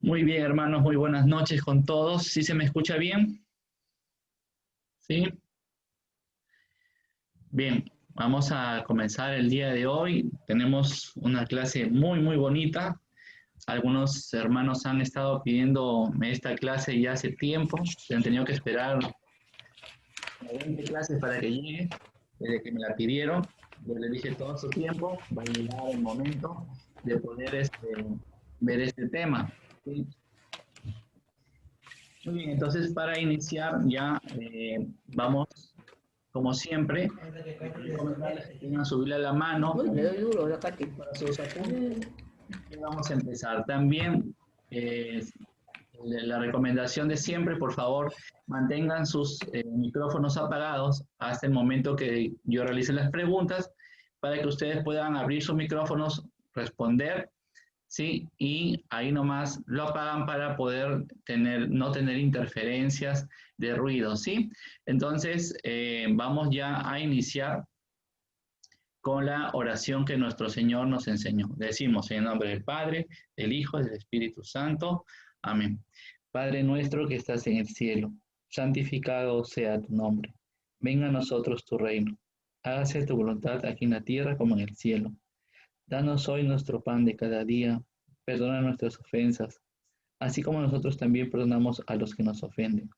Muy bien, hermanos, muy buenas noches con todos. ¿Sí se me escucha bien? ¿Sí? Bien, vamos a comenzar el día de hoy. Tenemos una clase muy bonita. Algunos hermanos han estado pidiendo esta clase ya hace tiempo. Se han tenido que esperar 20 clases para que llegue, desde que me la pidieron. Yo les dije todo su tiempo, va a llegar el momento de poder ver este tema. ¿Sí? Muy bien, entonces para iniciar ya vamos, como siempre, recomendarles que tengan su Biblia a la mano. Uy, le doy duro la parte. Para sus apuntes y vamos a empezar. También la recomendación de siempre, por favor, mantengan sus micrófonos apagados hasta el momento que yo realice las preguntas para que ustedes puedan abrir sus micrófonos, responder. ¿Sí? Y ahí nomás lo apagan para poder no tener interferencias de ruido, ¿sí? Entonces, vamos ya a iniciar con la oración que nuestro Señor nos enseñó. Decimos en el nombre del Padre, del Hijo y del Espíritu Santo. Amén. Padre nuestro que estás en el cielo, santificado sea tu nombre. Venga a nosotros tu reino. Hágase tu voluntad aquí en la tierra como en el cielo. Danos hoy nuestro pan de cada día. Perdona nuestras ofensas, así como nosotros también perdonamos a los que nos ofenden.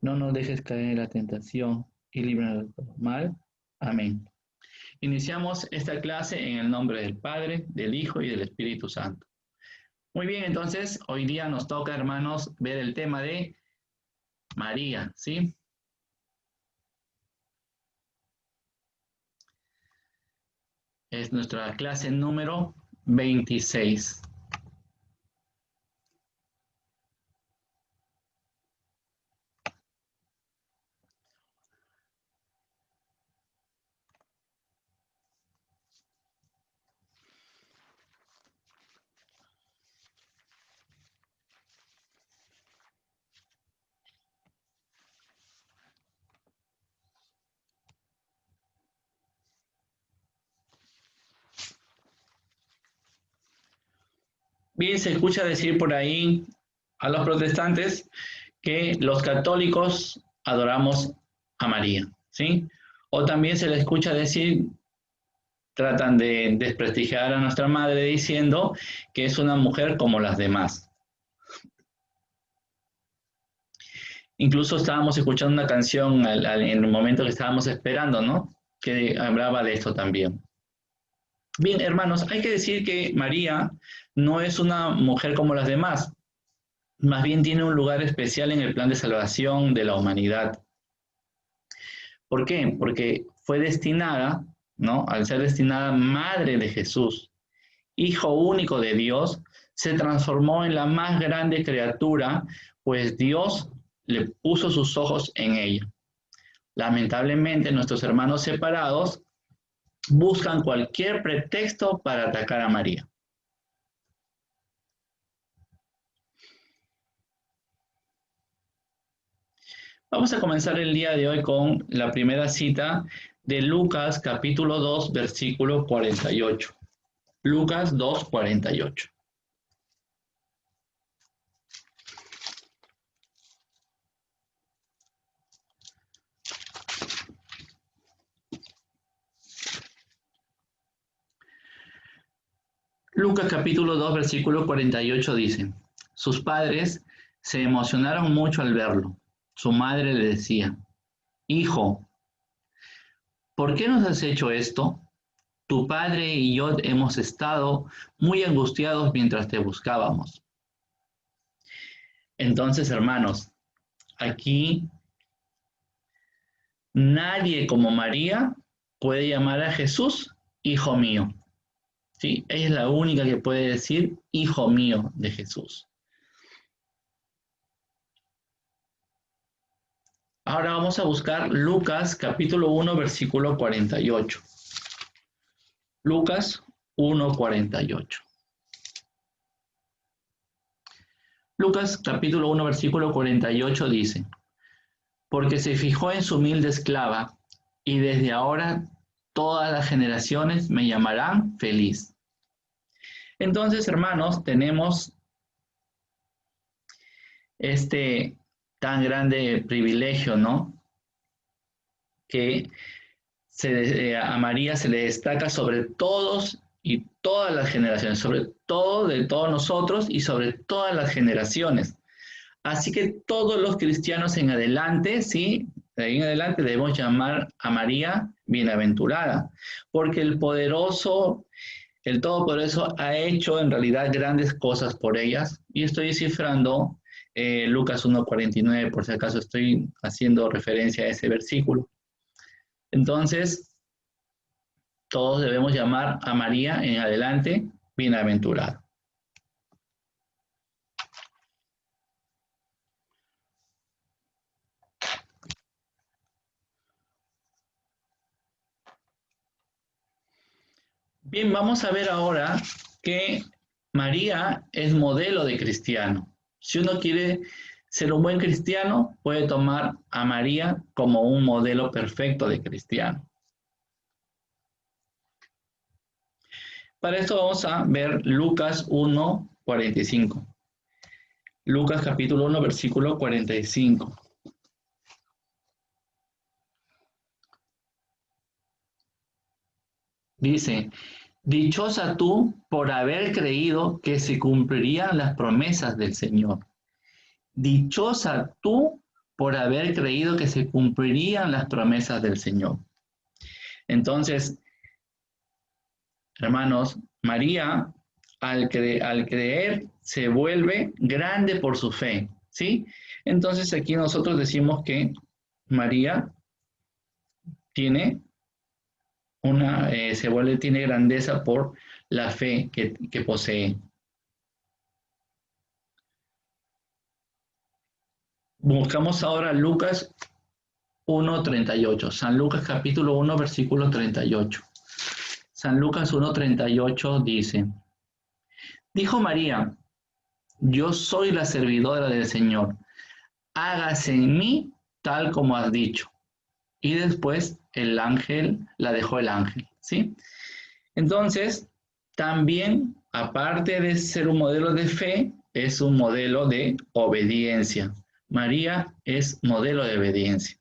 No nos dejes caer en la tentación y líbranos del mal. Amén. Iniciamos esta clase en el nombre del Padre, del Hijo y del Espíritu Santo. Muy bien, entonces hoy día nos toca, hermanos, ver el tema de María, ¿sí? Es nuestra clase número 26. Bien, se escucha decir por ahí a los protestantes que los católicos adoramos a María, ¿sí? O también se le escucha decir, tratan de desprestigiar a nuestra madre diciendo que es una mujer como las demás. Incluso estábamos escuchando una canción en el momento que estábamos esperando, ¿no? Que hablaba de esto también. Bien, hermanos, hay que decir que María no es una mujer como las demás, más bien tiene un lugar especial en el plan de salvación de la humanidad. ¿Por qué? Porque fue destinada, ¿no? Al ser destinada madre de Jesús, hijo único de Dios, se transformó en la más grande criatura, pues Dios le puso sus ojos en ella. Lamentablemente, nuestros hermanos separados buscan cualquier pretexto para atacar a María. Vamos a comenzar el día de hoy con la primera cita de Lucas capítulo 2, versículo 48. Lucas 2, 48. Lucas capítulo 2, versículo 48 dice, sus padres se emocionaron mucho al verlo. Su madre le decía, hijo, ¿por qué nos has hecho esto? Tu padre y yo hemos estado muy angustiados mientras te buscábamos. Entonces, hermanos, aquí nadie como María puede llamar a Jesús hijo mío. ¿Sí? Ella es la única que puede decir hijo mío de Jesús. Ahora vamos a buscar Lucas capítulo 1, versículo 48. Lucas 1, 48. Lucas capítulo 1, versículo 48 dice, porque se fijó en su humilde esclava, y desde ahora todas las generaciones me llamarán feliz. Entonces, hermanos, tenemos este tan grande privilegio, ¿no? Que a María se le destaca sobre todos y todas las generaciones, sobre todo de todos nosotros y sobre todas las generaciones. Así que todos los cristianos en adelante, ¿sí? De ahí en adelante debemos llamar a María bienaventurada, porque el poderoso, el Todopoderoso ha hecho en realidad grandes cosas por ellas. Y estoy descifrando Lucas 1:49, por si acaso estoy haciendo referencia a ese versículo. Entonces, todos debemos llamar a María en adelante bienaventurada. Bien, vamos a ver ahora que María es modelo de cristiano. Si uno quiere ser un buen cristiano, puede tomar a María como un modelo perfecto de cristiano. Para esto vamos a ver Lucas 1:45. Lucas capítulo 1, versículo 45. Dice, dichosa tú por haber creído que se cumplirían las promesas del Señor. Dichosa tú por haber creído que se cumplirían las promesas del Señor. Entonces, hermanos, María, al creer, se vuelve grande por su fe, ¿sí? Entonces, aquí nosotros decimos que María tiene tiene grandeza por la fe que posee. Buscamos ahora Lucas 1:38. San Lucas capítulo 1, versículo 38. San Lucas 1:38 dice, dijo María, yo soy la servidora del Señor, hágase en mí tal como has dicho. Y después la dejó el ángel, ¿sí? Entonces, también, aparte de ser un modelo de fe, es un modelo de obediencia. María es modelo de obediencia.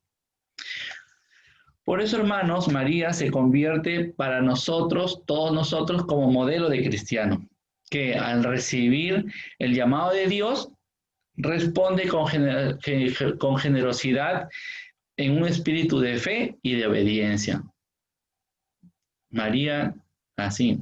Por eso, hermanos, María se convierte para nosotros, todos nosotros, como modelo de cristiano, que al recibir el llamado de Dios, responde con generosidad en un espíritu de fe y de obediencia. María, así,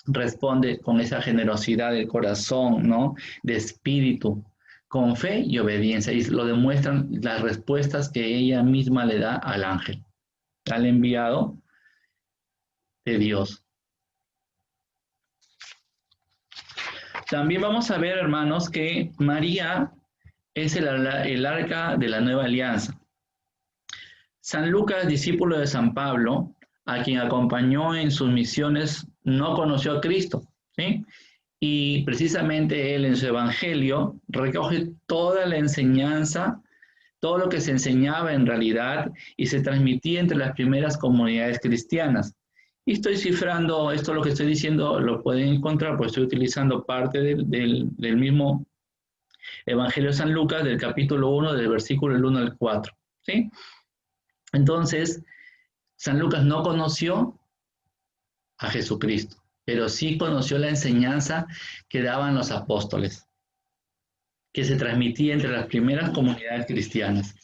responde con esa generosidad del corazón, ¿no? De espíritu, con fe y obediencia. Y lo demuestran las respuestas que ella misma le da al ángel, al enviado de Dios. También vamos a ver, hermanos, que María es el arca de la nueva alianza. San Lucas, discípulo de San Pablo, a quien acompañó en sus misiones, no conoció a Cristo, ¿sí? Y precisamente él en su evangelio recoge toda la enseñanza, todo lo que se enseñaba en realidad y se transmitía entre las primeras comunidades cristianas. Y estoy cifrando, esto lo que estoy diciendo lo pueden encontrar, pues estoy utilizando parte del mismo Evangelio de San Lucas, del capítulo 1, del versículo 1 al 4, ¿sí? Entonces, San Lucas no conoció a Jesucristo, pero sí conoció la enseñanza que daban los apóstoles, que se transmitía entre las primeras comunidades cristianas.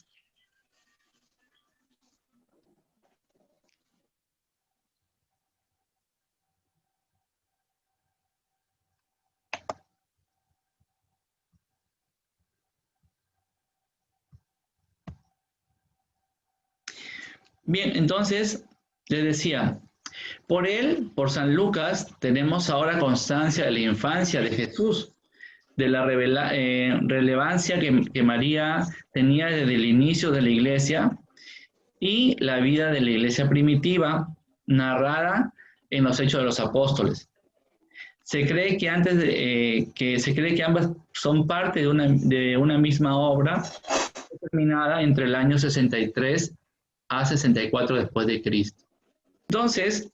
Bien, entonces, les decía, por él, por San Lucas, tenemos ahora constancia de la infancia de Jesús, de la relevancia que María tenía desde el inicio de la iglesia y la vida de la iglesia primitiva narrada en los Hechos de los Apóstoles. Se cree que ambas son parte de una misma obra terminada entre el año 63 a 64 después de Cristo. Entonces,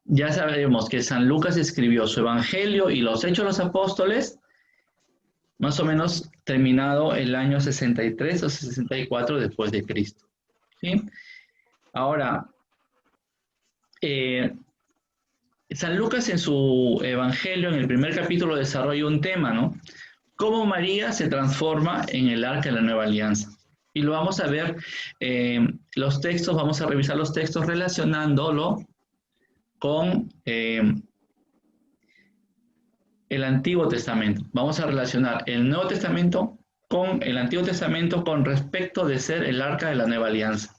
ya sabemos que San Lucas escribió su Evangelio y los Hechos de los Apóstoles más o menos terminado el año 63 o 64 después de Cristo. ¿Sí? Ahora, San Lucas en su Evangelio, en el primer capítulo, desarrolla un tema, ¿no? Cómo María se transforma en el arca de la nueva alianza. Y lo vamos a ver, los textos, vamos a revisar los textos relacionándolo con el Antiguo Testamento. Vamos a relacionar el Nuevo Testamento con el Antiguo Testamento con respecto de ser el arca de la nueva alianza.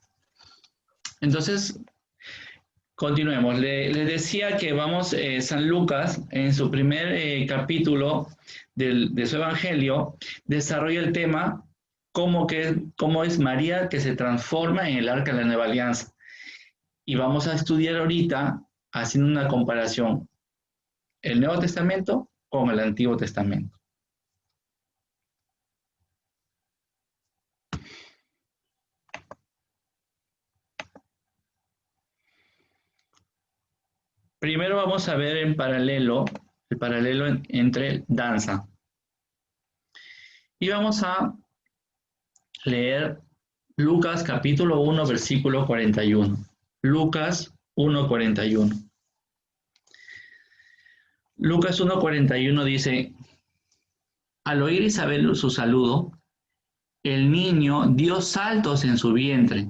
Entonces, continuemos. Le decía que vamos, San Lucas, en su primer capítulo de su Evangelio, desarrolla el tema cómo es María que se transforma en el arca de la nueva alianza. Y vamos a estudiar ahorita, haciendo una comparación, el Nuevo Testamento con el Antiguo Testamento. Primero vamos a ver el paralelo entre danza. Y vamos a leer Lucas capítulo 1, versículo 41. Lucas 1, 41. Lucas 1, 41 dice, al oír Isabel su saludo, el niño dio saltos en su vientre.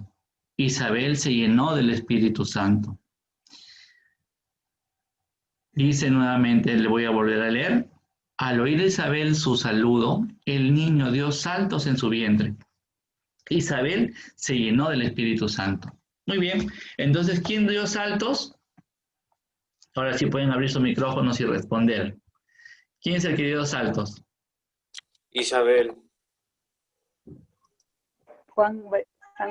Isabel se llenó del Espíritu Santo. Dice nuevamente, le voy a volver a leer. Al oír Isabel su saludo, el niño dio saltos en su vientre. Isabel se llenó del Espíritu Santo. Muy bien, entonces, ¿quién dio saltos? Ahora sí pueden abrir sus micrófonos y responder. ¿Quién es el que dio saltos? Isabel. San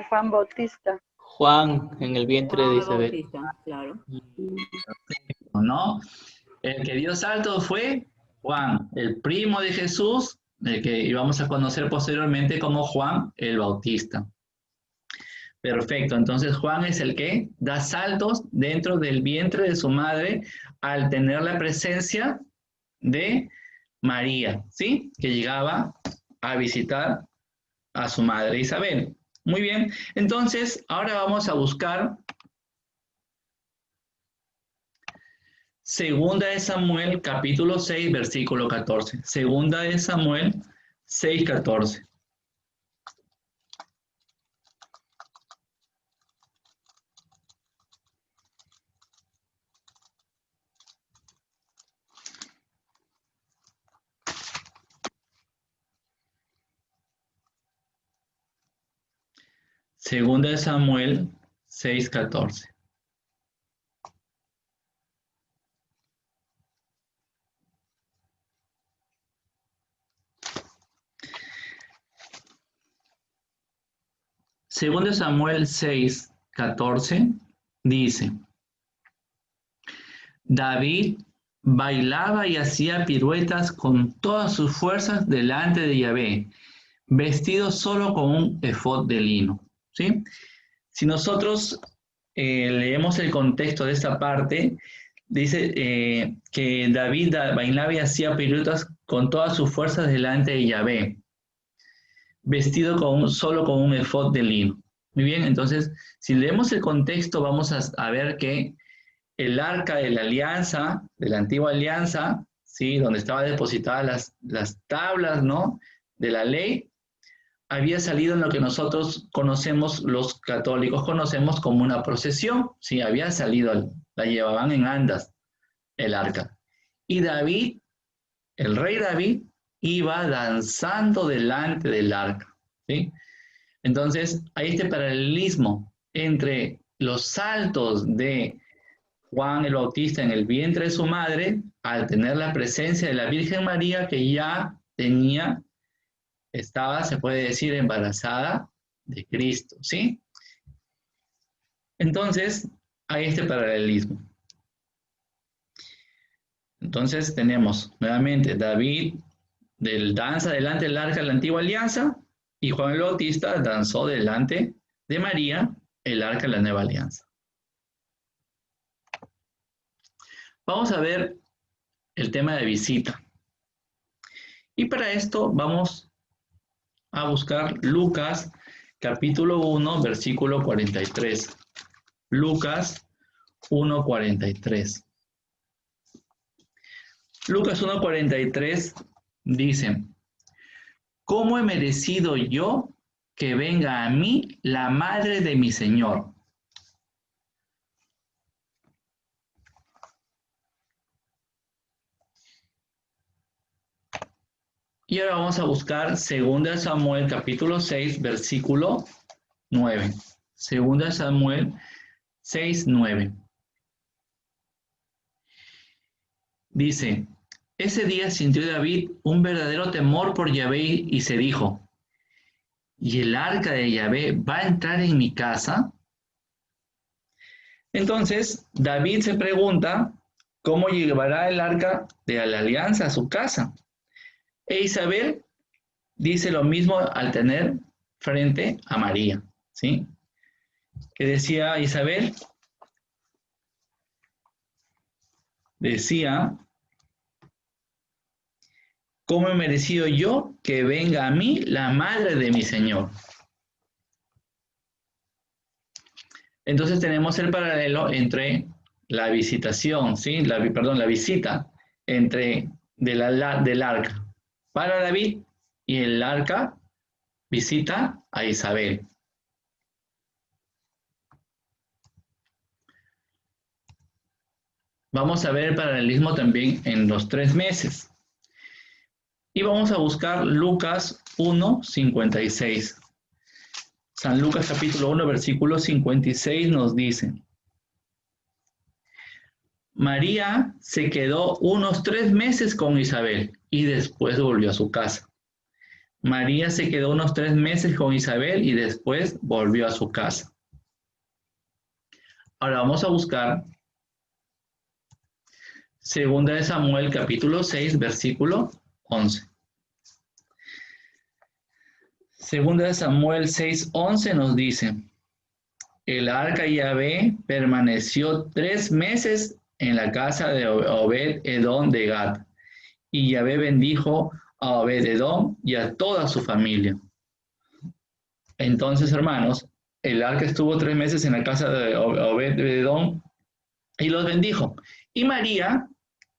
Juan Bautista. Juan en el vientre de Isabel. Bautista, claro. ¿No? El que dio saltos fue Juan, el primo de Jesús, el que íbamos a conocer posteriormente como Juan el Bautista. Perfecto, entonces Juan es el que da saltos dentro del vientre de su madre al tener la presencia de María, ¿sí? Que llegaba a visitar a su madre Isabel. Muy bien, entonces ahora vamos a buscar Segunda de Samuel, capítulo 6, versículo 14. Segunda de Samuel 6, 14. Segunda de Samuel 6, 14. Segunda de Samuel 6, 14 dice, David bailaba y hacía piruetas con todas sus fuerzas delante de Yahvé, vestido solo con un efod de lino. ¿Sí? Si nosotros leemos el contexto de esta parte, dice que David bailaba y hacía piruetas con todas sus fuerzas delante de Yahvé, vestido solo con un efod de lino. Muy bien, entonces, si leemos el contexto, vamos a ver que el arca de la alianza, de la antigua alianza, ¿sí? Donde estaban depositadas las tablas, ¿no? De la ley, había salido en lo que nosotros conocemos, los católicos conocemos como una procesión, ¿sí? Había salido, la llevaban en andas, el arca. Y David, el rey David, iba danzando delante del arca, ¿sí? Entonces, hay este paralelismo entre los saltos de Juan el Bautista en el vientre de su madre, al tener la presencia de la Virgen María, que ya estaba, se puede decir, embarazada de Cristo, ¿sí? Entonces, hay este paralelismo. Entonces, tenemos nuevamente David danza delante del arca de la antigua alianza y Juan el Bautista danzó delante de María el arca de la nueva alianza. Vamos a ver el tema de visita. Y para esto vamos a buscar Lucas capítulo 1, versículo 43. Lucas 1:43. Lucas 1:43 dice, ¿cómo he merecido yo que venga a mí la madre de mi Señor? Y ahora vamos a buscar 2 Samuel capítulo 6, versículo 9. 2 Samuel 6, 9. Dice, ese día sintió David un verdadero temor por Yahvé y se dijo, ¿y el arca de Yahvé va a entrar en mi casa? Entonces, David se pregunta, ¿cómo llevará el arca de la alianza a su casa? E Isabel dice lo mismo al tener frente a María, ¿sí? ¿Qué decía Isabel? Decía, ¿cómo he merecido yo que venga a mí la madre de mi Señor? Entonces tenemos el paralelo entre la visitación, ¿sí? La visita del arca para David y el arca visita a Isabel. Vamos a ver el paralelismo también en los 3 meses. Y vamos a buscar Lucas 1:56. San Lucas capítulo 1, versículo 56 nos dice, María se quedó unos 3 meses con Isabel y después volvió a su casa. María se quedó unos 3 meses con Isabel y después volvió a su casa. Ahora vamos a buscar 2 Samuel capítulo 6, versículo 11. 2 Samuel 6:11 nos dice, el arca de Yahvé permaneció 3 meses en la casa de Obed-Edom de Gad, y Yahvé bendijo a Obed-Edom y a toda su familia. Entonces, hermanos, el arca estuvo 3 meses en la casa de Obed-Edom y los bendijo. Y María,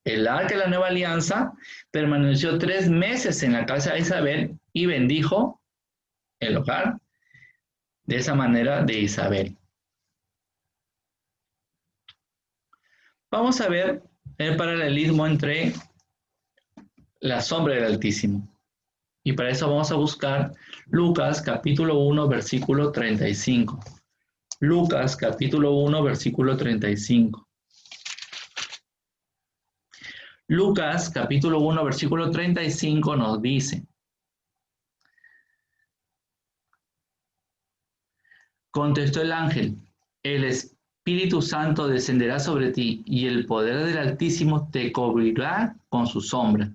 el arca de la nueva alianza, permaneció 3 meses en la casa de Isabel y bendijo el hogar de esa manera de Isabel. Vamos a ver el paralelismo entre la sombra del Altísimo. Y para eso vamos a buscar Lucas capítulo 1, versículo 35. Lucas capítulo 1, versículo 35. Lucas capítulo 1, versículo 35 nos dice, contestó el ángel, el Espíritu Santo descenderá sobre ti y el poder del Altísimo te cubrirá con su sombra.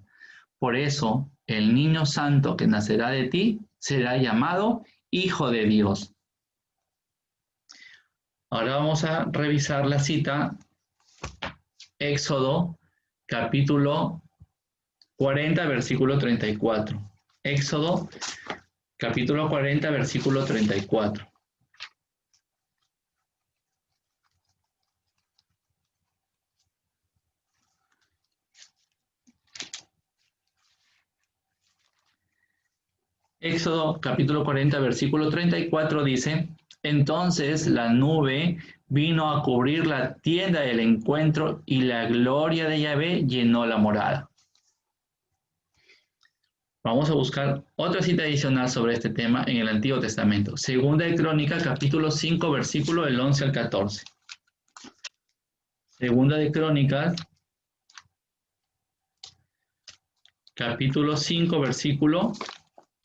Por eso, el niño santo que nacerá de ti será llamado Hijo de Dios. Ahora vamos a revisar la cita, Éxodo capítulo 40, versículo 34. Éxodo capítulo 40, versículo 34. Éxodo capítulo 40, versículo 34 dice, entonces la nube vino a cubrir la tienda del encuentro y la gloria de Yahvé llenó la morada. Vamos a buscar otra cita adicional sobre este tema en el Antiguo Testamento. Segunda de Crónicas, capítulo 5, versículo del 11 al 14. Segunda de Crónicas, capítulo 5, versículo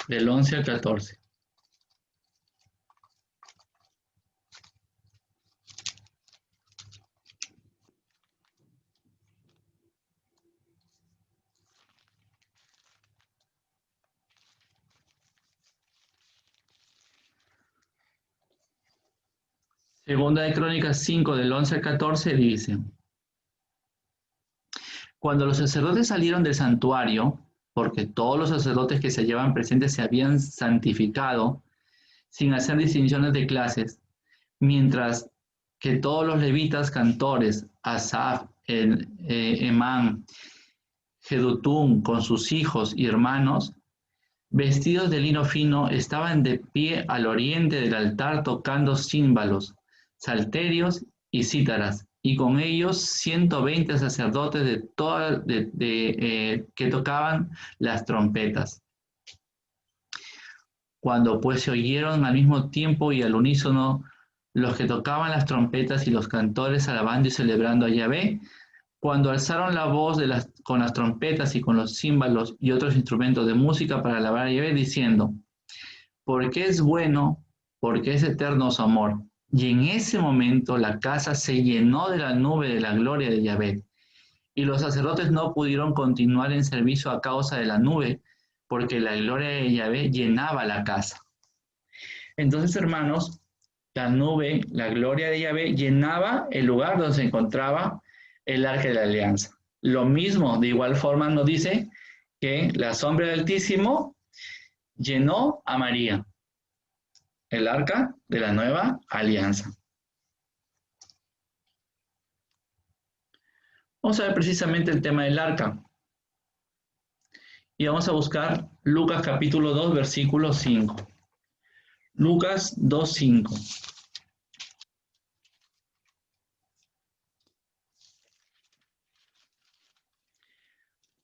del 11 al 14. Segunda de Crónicas 5, del 11 al 14 dice, cuando los sacerdotes salieron del santuario, porque todos los sacerdotes que se llevaban presentes se habían santificado sin hacer distinciones de clases, mientras que todos los levitas cantores, Asaf, Emán, Jedutún, con sus hijos y hermanos, vestidos de lino fino, estaban de pie al oriente del altar tocando címbalos, salterios y cítaras, y con ellos 120 sacerdotes que tocaban las trompetas. Cuando pues se oyeron al mismo tiempo y al unísono los que tocaban las trompetas y los cantores alabando y celebrando a Yahvé, cuando alzaron la voz con las trompetas y con los címbalos y otros instrumentos de música para alabar a Yahvé, diciendo, porque es bueno, porque es eterno su amor. Y en ese momento la casa se llenó de la nube de la gloria de Yahvé, y los sacerdotes no pudieron continuar en servicio a causa de la nube, porque la gloria de Yahvé llenaba la casa. Entonces, hermanos, la nube, la gloria de Yahvé, llenaba el lugar donde se encontraba el arca de la alianza. Lo mismo, de igual forma, nos dice que la sombra del Altísimo llenó a María, el arca de la nueva alianza. Vamos a ver precisamente el tema del arca. Y vamos a buscar Lucas capítulo 2, versículo 5. Lucas 2, 5.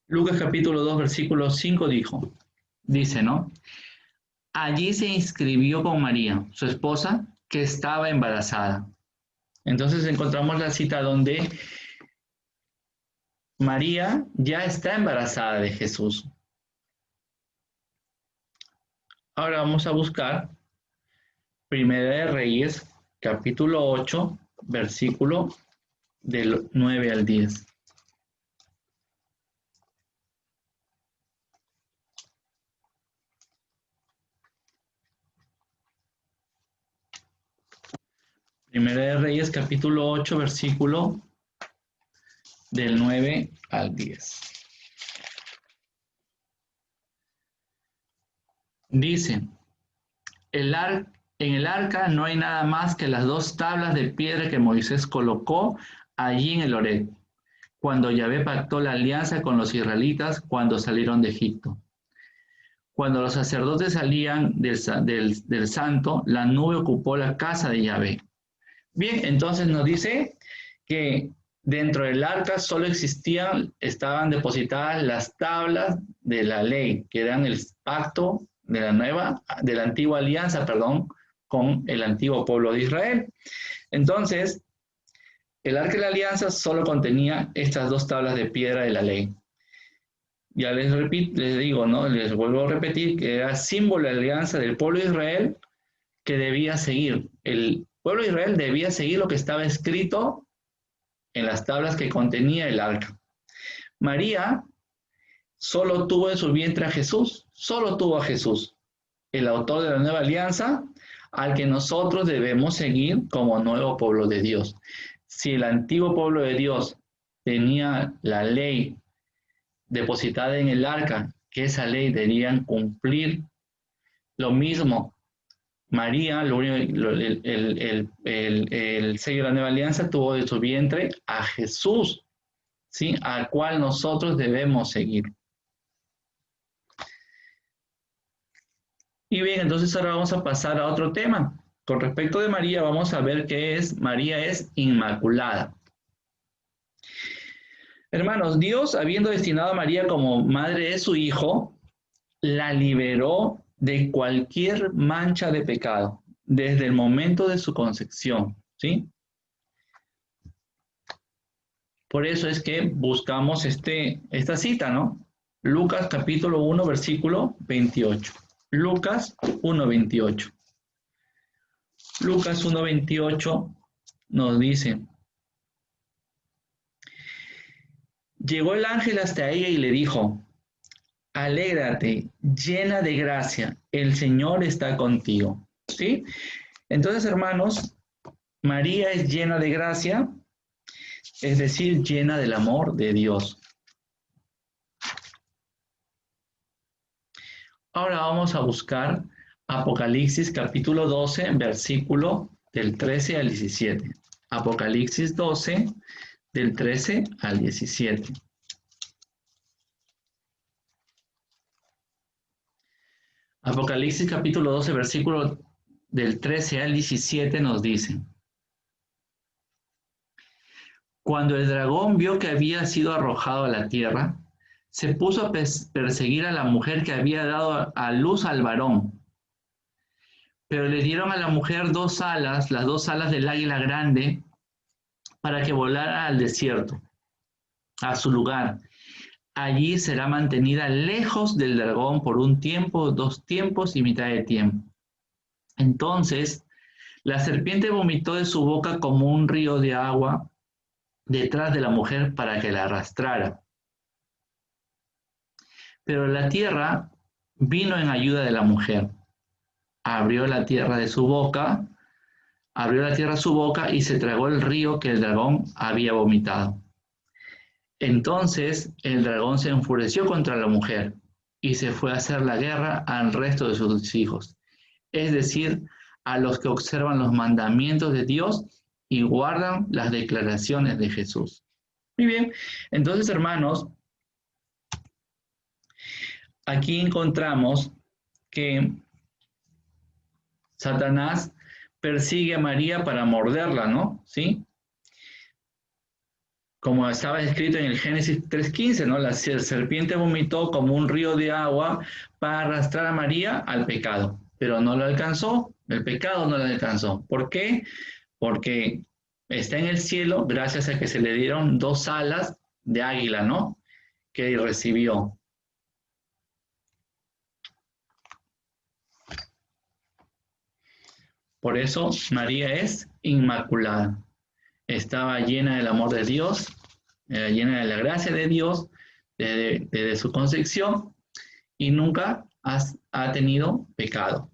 Lucas capítulo 2, versículo 5 dice, ¿no? Allí se inscribió con María, su esposa, que estaba embarazada. Entonces encontramos la cita donde María ya está embarazada de Jesús. Ahora vamos a buscar Primera de Reyes, capítulo 8, versículo del 9 al 10. Primera de Reyes, capítulo 8, versículo del 9 al 10. Dice, en el arca no hay nada más que las 2 tablas de piedra que Moisés colocó allí en el Horeb, cuando Yahvé pactó la alianza con los israelitas cuando salieron de Egipto. Cuando los sacerdotes salían del santo, la nube ocupó la casa de Yahvé. Bien, entonces nos dice que dentro del arca solo estaban depositadas las tablas de la ley, que eran el pacto de la antigua alianza, con el antiguo pueblo de Israel. Entonces, el arca de la alianza solo contenía estas 2 tablas de piedra de la ley. Ya les digo, ¿no? Les vuelvo a repetir que era símbolo de alianza del pueblo de Israel que debía seguir. El pueblo de Israel debía seguir lo que estaba escrito en las tablas que contenía el arca. María solo tuvo en su vientre a Jesús, solo tuvo a Jesús, el autor de la nueva alianza, al que nosotros debemos seguir como nuevo pueblo de Dios. Si el antiguo pueblo de Dios tenía la ley depositada en el arca, que esa ley debían cumplir, lo mismo, María, el sello de la nueva alianza, tuvo de su vientre a Jesús, ¿sí? Al cual nosotros debemos seguir. Y bien, entonces ahora vamos a pasar a otro tema. Con respecto de María, vamos a ver qué es. María es inmaculada. Hermanos, Dios, habiendo destinado a María como madre de su Hijo, la liberó de cualquier mancha de pecado, desde el momento de su concepción, ¿sí? Por eso es que buscamos esta cita, ¿no? Lucas capítulo 1, versículo 28. Lucas 1, 28. Lucas 1, 28 nos dice, llegó el ángel hasta ella y le dijo, alégrate, llena de gracia, el Señor está contigo. ¿Sí? Entonces, hermanos, María es llena de gracia, es decir, llena del amor de Dios. Ahora vamos a buscar Apocalipsis capítulo 12, versículo del 13 al 17. Apocalipsis 12, del 13 al 17. Apocalipsis capítulo 12, versículo del 13 al 17 nos dice: Cuando el dragón vio que había sido arrojado a la tierra, se puso a perseguir a la mujer que había dado a luz al varón. Pero le dieron a la mujer dos alas, las dos alas del águila grande, para que volara al desierto, a su lugar. Allí será mantenida lejos del dragón por un tiempo, 2 tiempos y mitad de tiempo. Entonces, la serpiente vomitó de su boca como un río de agua detrás de la mujer para que la arrastrara. Pero la tierra vino en ayuda de la mujer. Abrió la tierra su boca y se tragó el río que el dragón había vomitado. Entonces el dragón se enfureció contra la mujer y se fue a hacer la guerra al resto de sus hijos, es decir, a los que observan los mandamientos de Dios y guardan las declaraciones de Jesús. Muy bien, entonces, hermanos, aquí encontramos que Satanás persigue a María para morderla, ¿no? ¿Sí? Como estaba escrito en el Génesis 3:15, ¿no? La serpiente vomitó como un río de agua para arrastrar a María al pecado, pero no lo alcanzó, el pecado no lo alcanzó. ¿Por qué? Porque está en el cielo gracias a que se le dieron 2 alas de águila, ¿no? Que recibió. Por eso María es inmaculada. Estaba llena del amor de Dios, llena de la gracia de Dios desde su concepción y nunca ha tenido pecado.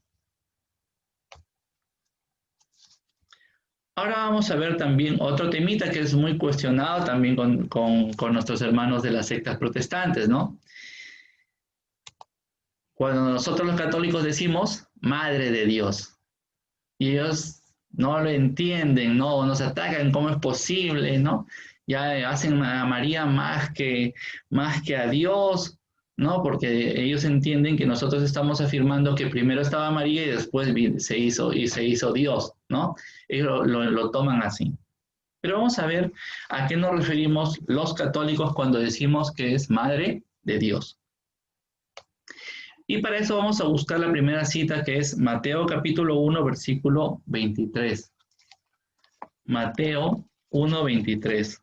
Ahora vamos a ver también otro temita que es muy cuestionado también con nuestros hermanos de las sectas protestantes, ¿no? Cuando nosotros los católicos decimos Madre de Dios, y ellos no lo entienden, ¿no? Nos atacan, ¿cómo es posible, no? Ya hacen a María más que a Dios, ¿no? Porque ellos entienden que nosotros estamos afirmando que primero estaba María y después se hizo Dios, ¿no? Ellos lo toman así. Pero vamos a ver a qué nos referimos los católicos cuando decimos que es Madre de Dios. Y para eso vamos a buscar la primera cita, que es Mateo capítulo 1, versículo 23. Mateo 1, 23.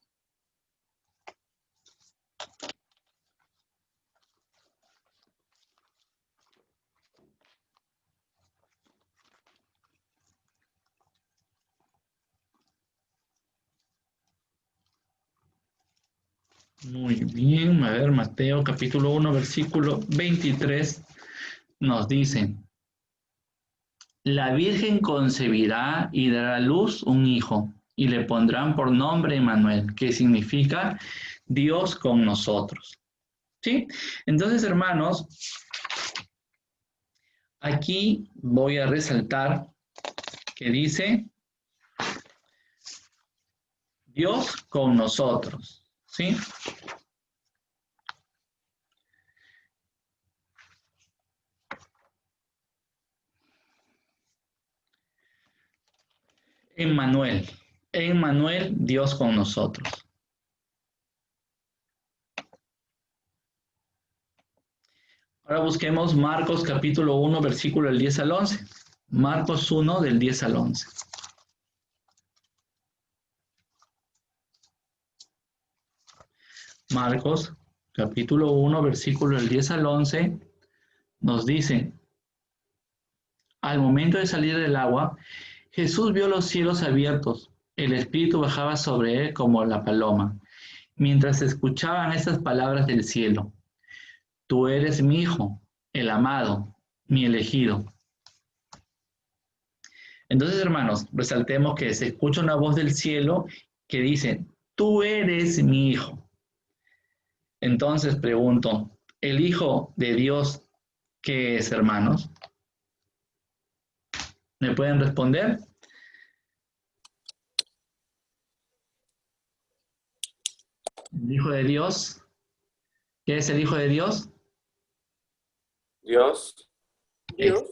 Muy bien, a ver, Mateo capítulo 1, versículo 23 nos dice: La Virgen concebirá y dará a luz un hijo, y le pondrán por nombre Emmanuel, que significa Dios con nosotros. ¿Sí? Entonces, hermanos, aquí voy a resaltar que dice Dios con nosotros. ¿Sí? Emmanuel, Dios con nosotros. Ahora busquemos Marcos capítulo 1, versículo del 10 al 11. Marcos 1, del 10 al 11. Marcos capítulo 1, versículo del 10 al 11 nos dice: Al momento de salir del agua, Jesús vio los cielos abiertos. El Espíritu bajaba sobre él como la paloma, mientras escuchaban estas palabras del cielo: Tú eres mi Hijo, el amado, mi elegido. Entonces, hermanos, resaltemos que se escucha una voz del cielo que dice: Tú eres mi Hijo. Entonces pregunto, ¿el Hijo de Dios ¿Qué es, hermanos? ¿Me pueden responder? El Hijo de Dios. ¿Qué es el Hijo de Dios? Dios. Dios.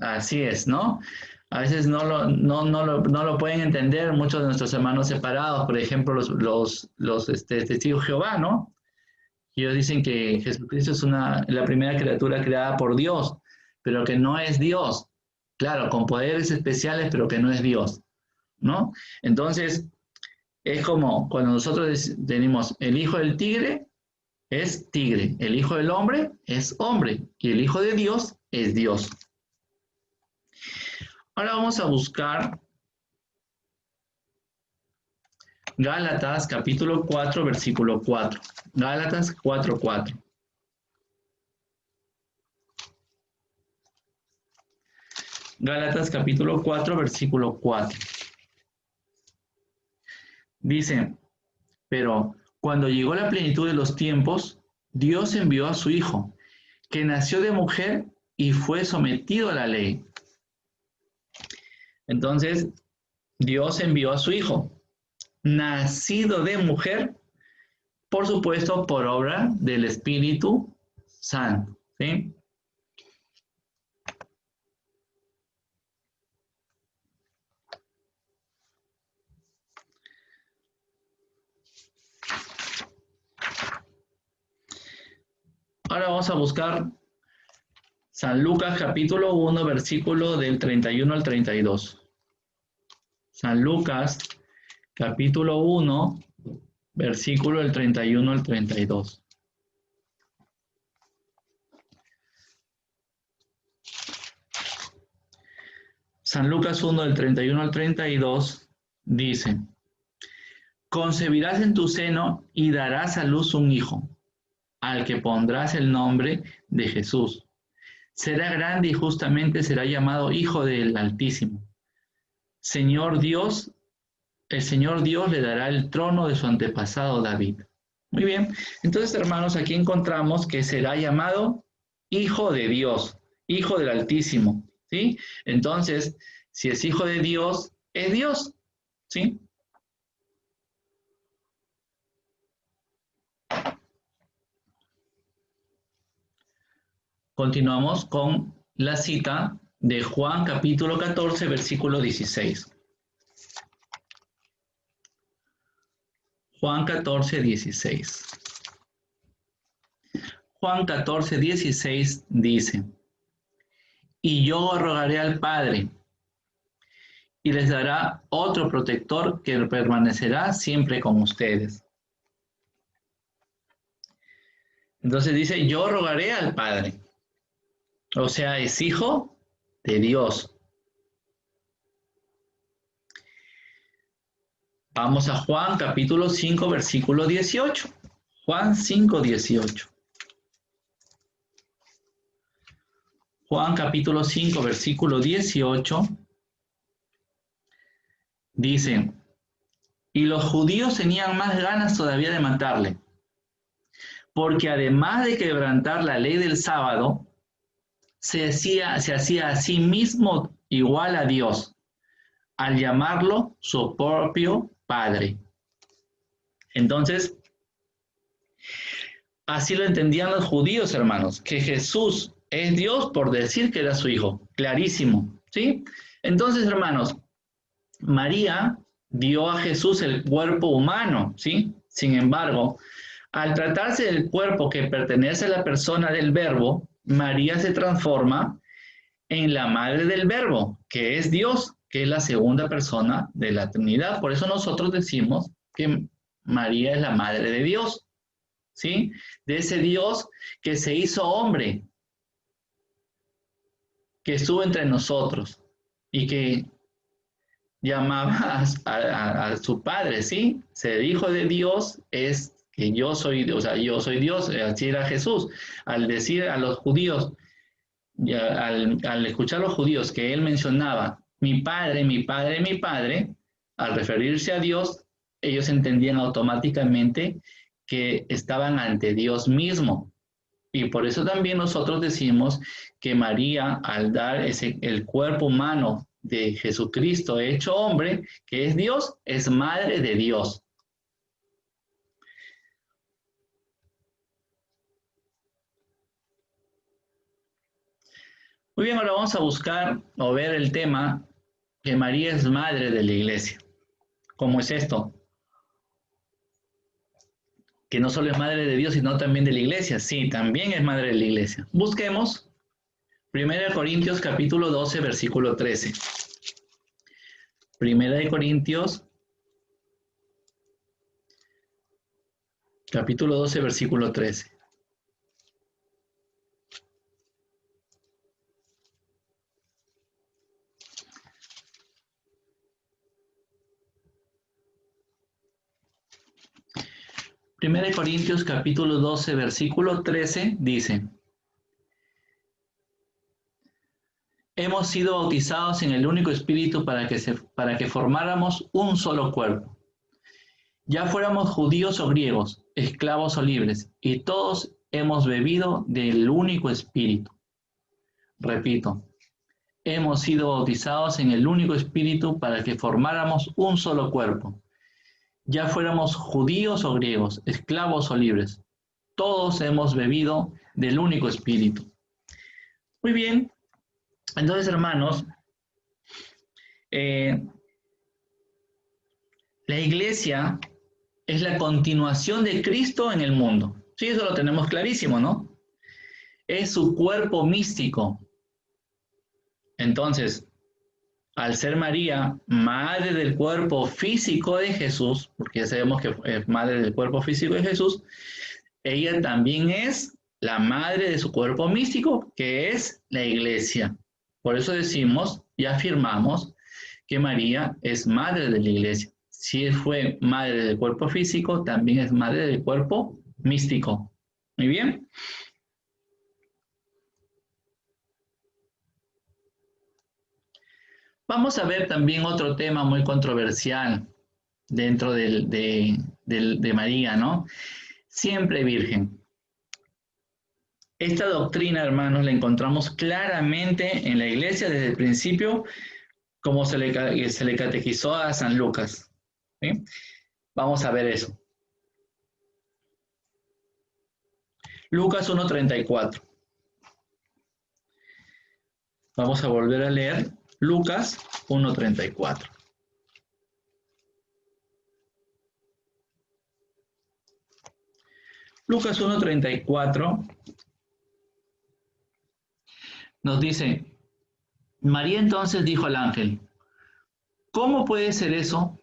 Así es, ¿no? A veces no lo pueden entender muchos de nuestros hermanos separados, por ejemplo, los testigos de Jehová, ¿no? Ellos dicen que Jesucristo es la primera criatura creada por Dios, pero que no es Dios. Claro, con poderes especiales, pero que no es Dios, ¿no? Entonces, es como cuando nosotros tenemos el hijo del tigre, es tigre, el hijo del hombre es hombre, y el hijo de Dios es Dios. Ahora vamos a buscar Gálatas capítulo 4, versículo 4. Gálatas 4, 4. Gálatas capítulo 4, versículo 4. Dice, pero cuando llegó la plenitud de los tiempos, Dios envió a su Hijo, que nació de mujer y fue sometido a la ley. Entonces, Dios envió a su Hijo, nacido de mujer, por supuesto, por obra del Espíritu Santo, ¿sí? Ahora vamos a buscar San Lucas capítulo 1, versículo del 31 al 32. San Lucas capítulo 1, versículo del 31 al 32. San Lucas 1, del 31 al 32, dice, concebirás en tu seno y darás a luz un hijo, al que pondrás el nombre de Jesús. Será grande y justamente será llamado Hijo del Altísimo. El Señor Dios le dará el trono de su antepasado David. Muy bien, entonces hermanos, aquí encontramos que será llamado Hijo de Dios, Hijo del Altísimo, ¿sí? Entonces, si es Hijo de Dios, es Dios, ¿sí? Continuamos con la cita de Juan capítulo 14, versículo 16. Juan 14, 16. Juan 14, 16 dice, y yo rogaré al Padre, y les dará otro protector que permanecerá siempre con ustedes. Entonces dice, yo rogaré al Padre. O sea, es hijo de Dios. Vamos a Juan capítulo 5, versículo 18. Juan 5, 18. Juan capítulo 5, versículo 18. Dice, y los judíos tenían más ganas todavía de matarle, porque además de quebrantar la ley del sábado, se hacía a sí mismo igual a Dios, al llamarlo su propio Padre. Entonces, así lo entendían los judíos, hermanos, que Jesús es Dios por decir que era su hijo. Clarísimo, ¿sí? Entonces, hermanos, María dio a Jesús el cuerpo humano, ¿sí? Sin embargo, al tratarse del cuerpo que pertenece a la persona del Verbo, María se transforma en la madre del Verbo, que es Dios, que es la segunda persona de la Trinidad. Por eso nosotros decimos que María es la madre de Dios, ¿sí? De ese Dios que se hizo hombre, que estuvo entre nosotros y que llamaba a su padre, ¿sí? Ser hijo de Dios es que yo soy, o sea, yo soy Dios, así era Jesús. Al decir a los judíos, al escuchar a los judíos que él mencionaba, mi padre, mi padre, mi padre, al referirse a Dios, ellos entendían automáticamente que estaban ante Dios mismo. Y por eso también nosotros decimos que María, al dar el cuerpo humano de Jesucristo hecho hombre, que es Dios, es madre de Dios. Muy bien, ahora vamos a buscar o ver el tema que María es madre de la iglesia. ¿Cómo es esto? Que no solo es madre de Dios, sino también de la iglesia. Sí, también es madre de la iglesia. Busquemos 1 Corintios capítulo 12, versículo 13. 1 Corintios capítulo 12, versículo 13. Primera de Corintios capítulo 12, versículo 13 dice: hemos sido bautizados en el único espíritu para que formáramos un solo cuerpo. Ya fuéramos judíos o griegos, esclavos o libres, y todos hemos bebido del único espíritu. Repito, hemos sido bautizados en el único espíritu para que formáramos un solo cuerpo. Ya fuéramos judíos o griegos, esclavos o libres, todos hemos bebido del único espíritu. Muy bien, entonces hermanos, la iglesia es la continuación de Cristo en el mundo. Sí, eso lo tenemos clarísimo, ¿no? Es su cuerpo místico. Entonces, al ser María madre del cuerpo físico de Jesús, porque ya sabemos que es madre del cuerpo físico de Jesús, ella también es la madre de su cuerpo místico, que es la iglesia. Por eso decimos y afirmamos que María es madre de la iglesia. Si fue madre del cuerpo físico, también es madre del cuerpo místico. Muy bien. Vamos a ver también otro tema muy controversial dentro de María, ¿no? Siempre virgen. Esta doctrina, hermanos, la encontramos claramente en la iglesia desde el principio, como se le catequizó a San Lucas. ¿Sí? Vamos a ver eso. Lucas 1:34. Vamos a volver a leer Lucas 1:34. Lucas 1:34 nos dice: María entonces dijo al ángel: ¿cómo puede ser eso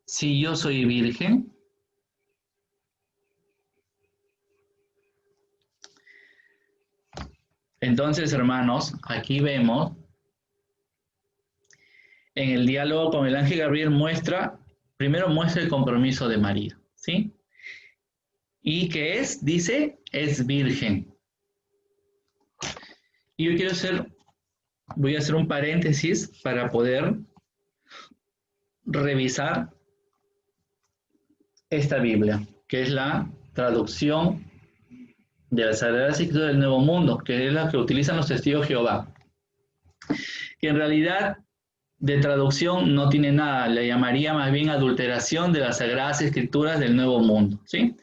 si yo soy virgen? Entonces, hermanos, aquí vemos en el diálogo con el ángel Gabriel primero muestra el compromiso de María, ¿sí? Y que dice, es virgen. Y yo voy a hacer un paréntesis para poder revisar esta Biblia, que es la traducción de la Sagrada Escritura del Nuevo Mundo, que es la que utilizan los testigos de Jehová. Que en realidad de traducción no tiene nada, le llamaría más bien adulteración de las Sagradas Escrituras del Nuevo Mundo, ¿sí?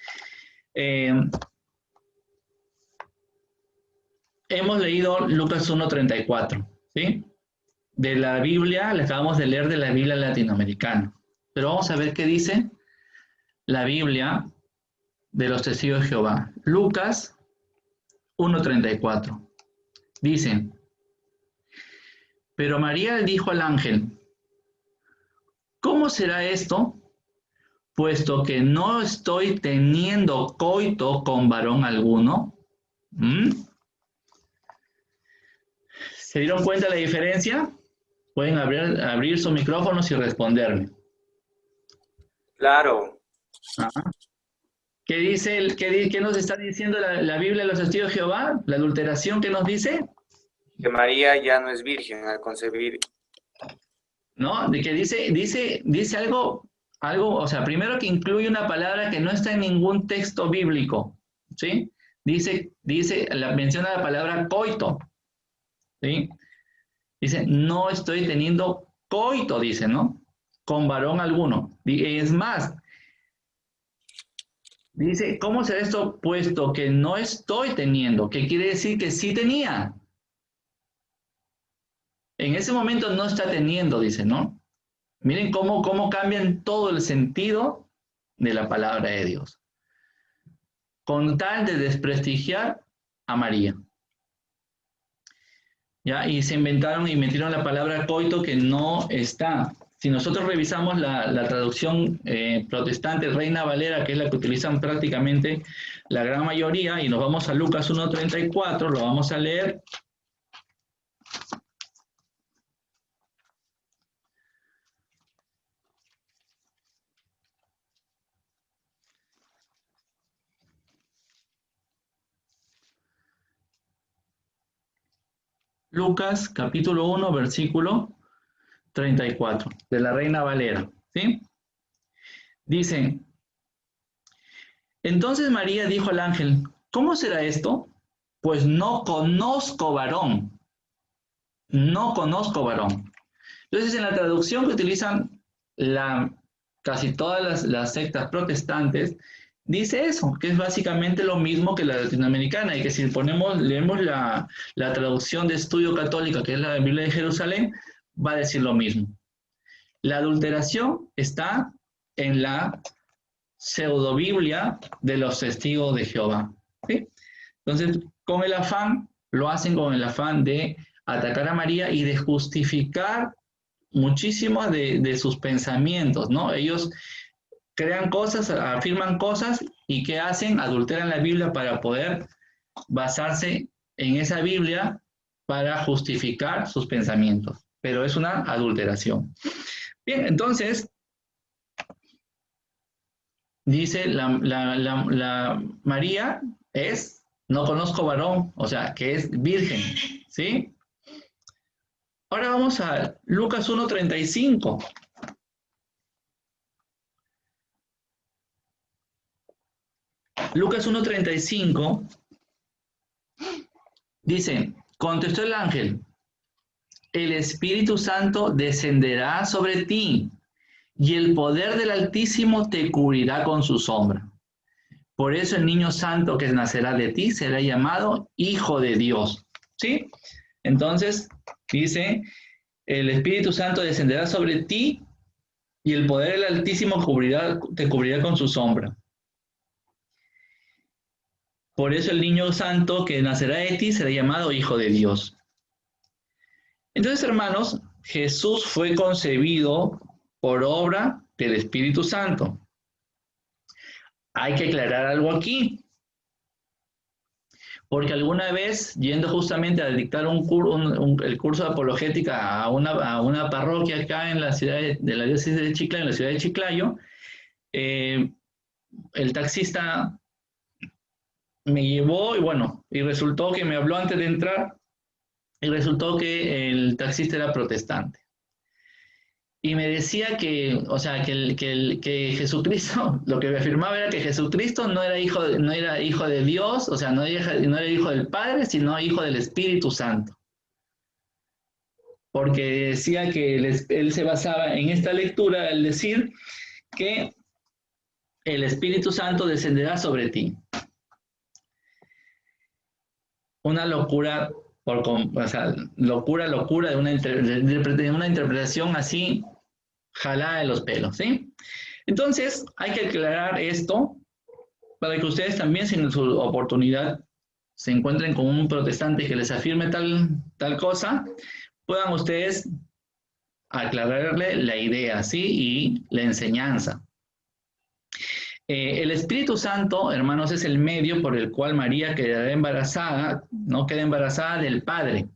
Hemos leído Lucas 1:34, ¿sí? De la Biblia, le acabamos de leer de la Biblia latinoamericana. Pero vamos a ver qué dice la Biblia de los testigos de Jehová. Lucas 1:34. Dice: pero María dijo al ángel: ¿cómo será esto? Puesto que no estoy teniendo coito con varón alguno. ¿Se dieron cuenta de la diferencia? Pueden abrir sus micrófonos y responderme. Claro. Ajá. ¿Qué dice qué nos está diciendo la Biblia de los testigos de Jehová? ¿La adulteración qué nos dice? Que María ya no es virgen al concebir. ¿No? De que dice algo, o sea, primero que incluye una palabra que no está en ningún texto bíblico, ¿sí? menciona la palabra coito, ¿sí? Dice, no estoy teniendo coito, dice, ¿no? Con varón alguno. Es más, dice, ¿cómo será esto puesto que no estoy teniendo? ¿Qué quiere decir que sí tenía? En ese momento no está teniendo, dice, ¿no? Miren cómo cambian todo el sentido de la palabra de Dios. Con tal de desprestigiar a María. ¿Ya? Y se inventaron y metieron la palabra coito que no está. Si nosotros revisamos la traducción protestante Reina Valera, que es la que utilizan prácticamente la gran mayoría, y nos vamos a Lucas 1:34, lo vamos a leer. Lucas capítulo 1, versículo 34, de la Reina Valera, ¿sí? Dice, entonces María dijo al ángel, ¿cómo será esto? Pues no conozco varón, no conozco varón. Entonces en la traducción que utilizan casi todas las sectas protestantes, dice eso, que es básicamente lo mismo que la latinoamericana, y que si leemos la traducción de estudio católica, que es la Biblia de Jerusalén, va a decir lo mismo. La adulteración está en la pseudobiblia de los testigos de Jehová, ¿sí? Entonces, lo hacen con el afán de atacar a María y de justificar muchísimos de sus pensamientos, ¿no? Ellos crean cosas, afirman cosas, y ¿qué hacen? Adulteran la Biblia para poder basarse en esa Biblia para justificar sus pensamientos. Pero es una adulteración. Bien, entonces, dice la María no conozco varón, o sea, que es virgen, ¿sí? Ahora vamos a Lucas 1:35. Lucas 1:35 dice, contestó el ángel, el Espíritu Santo descenderá sobre ti y el poder del Altísimo te cubrirá con su sombra. Por eso el niño santo que nacerá de ti será llamado Hijo de Dios. ¿Sí? Entonces, dice, el Espíritu Santo descenderá sobre ti y el poder del Altísimo te cubrirá con su sombra. Por eso el niño santo que nacerá de ti será llamado Hijo de Dios. Entonces, hermanos, Jesús fue concebido por obra del Espíritu Santo. Hay que aclarar algo aquí. Porque alguna vez, yendo justamente a dictar el curso de apologética a una parroquia acá en la ciudad de la diócesis de Chiclayo, en la ciudad de Chiclayo, el taxista me llevó y resultó que me habló antes de entrar y resultó que el taxista era protestante. Y me decía que Jesucristo, lo que me afirmaba era que Jesucristo no era hijo de Dios, o sea, no era hijo del Padre, sino hijo del Espíritu Santo. Porque decía que él se basaba en esta lectura al decir que el Espíritu Santo descenderá sobre ti. Una locura, locura de una interpretación así, jalada de los pelos, ¿sí? Entonces, hay que aclarar esto para que ustedes también, si en su oportunidad se encuentren con un protestante que les afirme tal cosa, puedan ustedes aclararle la idea, ¿sí? Y la enseñanza. El Espíritu Santo, hermanos, es el medio por el cual María quedará embarazada, no queda embarazada del Padre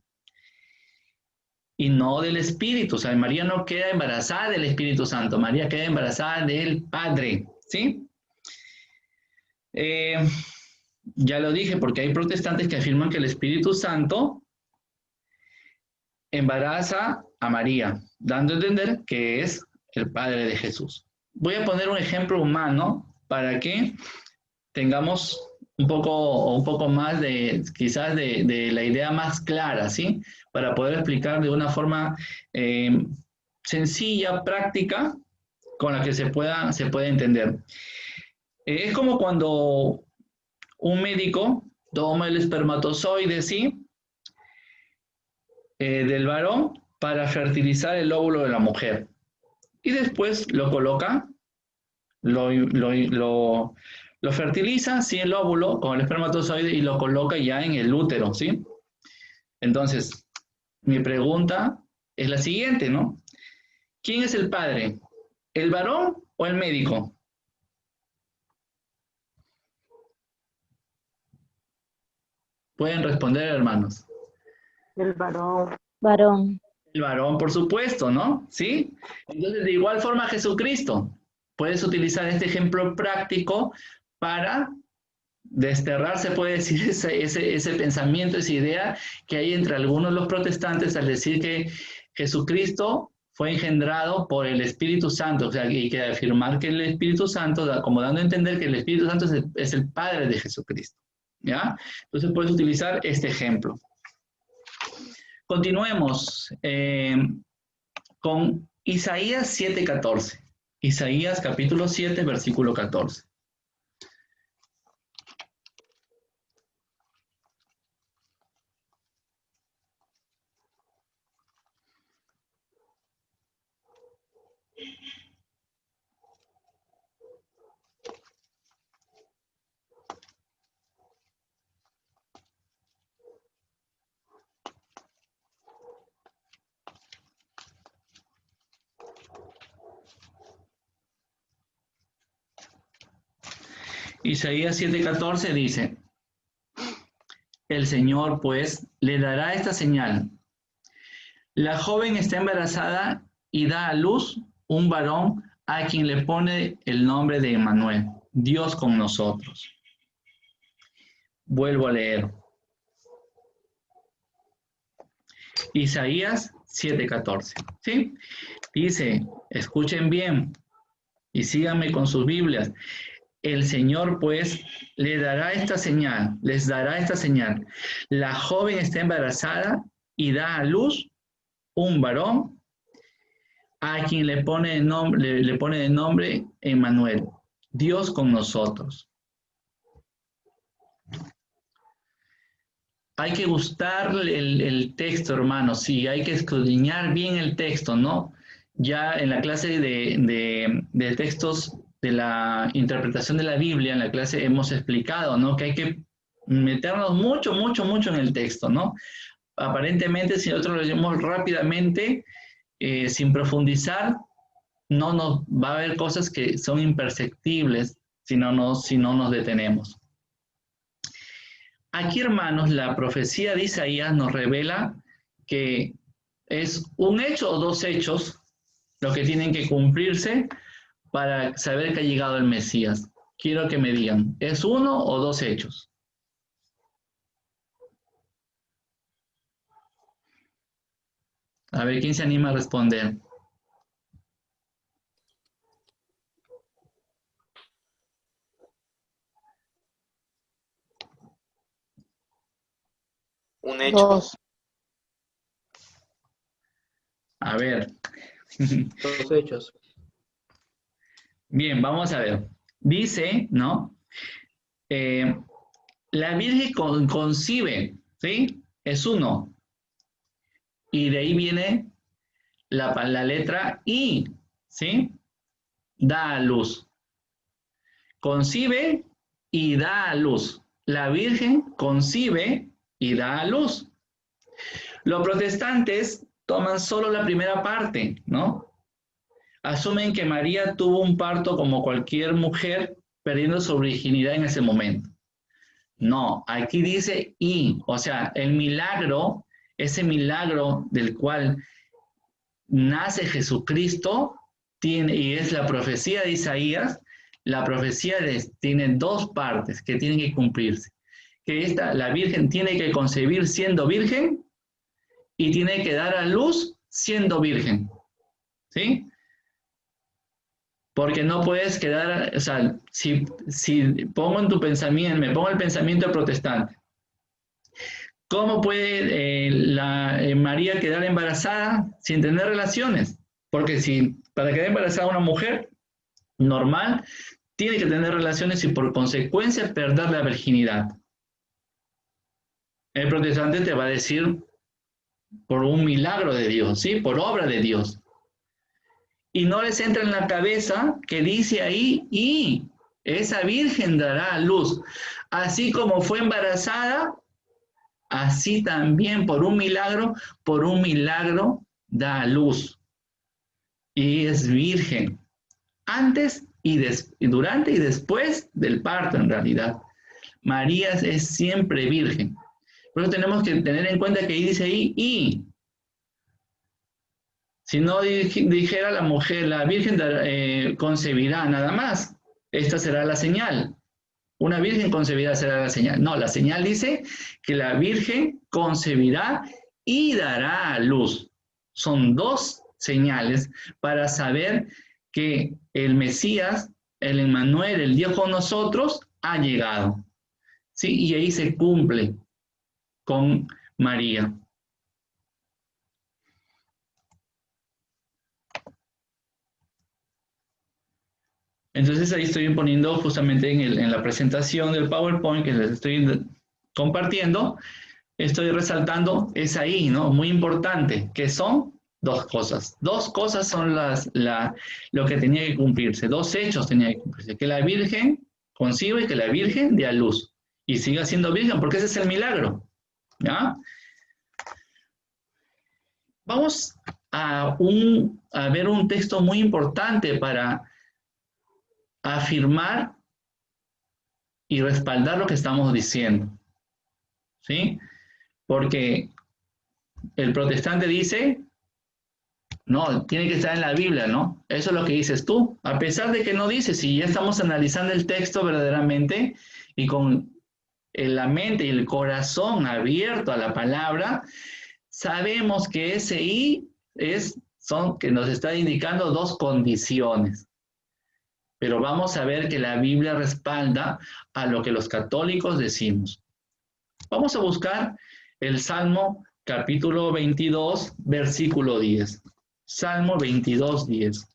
y no del Espíritu. O sea, María no queda embarazada del Espíritu Santo, María queda embarazada del Padre, ¿sí? Ya lo dije, porque hay protestantes que afirman que el Espíritu Santo embaraza a María, dando a entender que es el Padre de Jesús. Voy a poner un ejemplo humano para que tengamos un poco más de, quizás de la idea más clara, ¿sí? Para poder explicar de una forma sencilla, práctica, con la que se pueda entender. Es como cuando un médico toma el espermatozoide, ¿sí? Del varón para fertilizar el óvulo de la mujer. Y después lo coloca, lo fertiliza, ¿sí? El óvulo con el espermatozoide y lo coloca ya en el útero, ¿sí? Entonces, mi pregunta es la siguiente, ¿no? ¿Quién es el padre? ¿El varón o el médico? Pueden responder, hermanos. El varón. Varón. El varón, por supuesto, ¿no? ¿Sí? Entonces, de igual forma, Jesucristo. Puedes utilizar este ejemplo práctico para desterrar, se puede decir, ese pensamiento, esa idea que hay entre algunos de los protestantes al decir que Jesucristo fue engendrado por el Espíritu Santo, o sea, y que afirmar que el Espíritu Santo, como dando a entender que el Espíritu Santo es el Padre de Jesucristo, ¿ya? Entonces puedes utilizar este ejemplo. Continuemos con Isaías 7:14. Isaías capítulo 7, versículo 14. Isaías 7:14 dice, el Señor pues le dará esta señal. La joven está embarazada y da a luz un varón a quien le pone el nombre de Emmanuel, Dios con nosotros. Vuelvo a leer. Isaías 7:14, ¿sí? Dice, escuchen bien y síganme con sus Biblias. El Señor, pues, les dará esta señal. La joven está embarazada y da a luz un varón a quien le pone de nombre Emmanuel, Dios con nosotros. Hay que gustar el texto, hermanos, sí, hay que escudriñar bien el texto, ¿no? Ya en la clase de textos de la interpretación de la Biblia, en la clase hemos explicado, ¿no? Que hay que meternos mucho en el texto, ¿no? Aparentemente, si nosotros lo leemos rápidamente, sin profundizar, no nos va a haber cosas que son imperceptibles si no nos detenemos. Aquí, hermanos, la profecía de Isaías nos revela que es un hecho o dos hechos lo que tienen que cumplirse para saber que ha llegado el Mesías. Quiero que me digan, ¿es uno o dos hechos? A ver, ¿quién se anima a responder? Un hecho. Dos. A ver. Dos hechos. Bien, vamos a ver. Dice, ¿no? La Virgen concibe, ¿sí? Es uno. Y de ahí viene la letra I, ¿sí? Da a luz. Concibe y da a luz. La Virgen concibe y da a luz. Los protestantes toman solo la primera parte, ¿no? Asumen que María tuvo un parto como cualquier mujer, perdiendo su virginidad en ese momento. No, aquí dice y, o sea, el milagro, ese milagro del cual nace Jesucristo, y es la profecía de Isaías, la profecía tiene dos partes que tienen que cumplirse. Que la Virgen tiene que concebir siendo virgen y tiene que dar a luz siendo virgen. ¿Sí? Porque no puedes quedar, o sea, si pongo en tu pensamiento, me pongo el pensamiento protestante, ¿cómo puede María quedar embarazada sin tener relaciones? Porque para quedar embarazada una mujer normal, tiene que tener relaciones y por consecuencia perder la virginidad. El protestante te va a decir por un milagro de Dios, ¿sí? Por obra de Dios. Y no les entra en la cabeza que dice ahí, y esa virgen dará a luz. Así como fue embarazada, así también por un milagro da a luz. Y es virgen. Antes durante y después del parto, en realidad. María es siempre virgen. Por eso tenemos que tener en cuenta que ahí dice ahí, y. Si no dijera la mujer, la virgen concebirá nada más. Esta será la señal. Una virgen concebirá será la señal. No, la señal dice que la virgen concebirá y dará a luz. Son dos señales para saber que el Mesías, el Emmanuel, el Dios con nosotros, ha llegado. ¿Sí? Y ahí se cumple con María. Entonces ahí estoy poniendo justamente en la presentación del PowerPoint que les estoy compartiendo, estoy resaltando, es ahí, ¿no? Muy importante, que son dos cosas. Dos cosas son lo que tenía que cumplirse, dos hechos tenían que cumplirse. Que la Virgen concibe y que la Virgen dé a luz. Y siga siendo virgen, porque ese es el milagro. ¿Ya? Vamos a ver un texto muy importante para afirmar y respaldar lo que estamos diciendo, ¿sí? Porque el protestante dice, no, tiene que estar en la Biblia, ¿no? Eso es lo que dices tú, a pesar de que no dices, si ya estamos analizando el texto verdaderamente y con la mente y el corazón abierto a la palabra, sabemos que ese y que nos está indicando dos condiciones. Pero vamos a ver que la Biblia respalda a lo que los católicos decimos. Vamos a buscar el Salmo capítulo 22, versículo 10. Salmo 22, 10.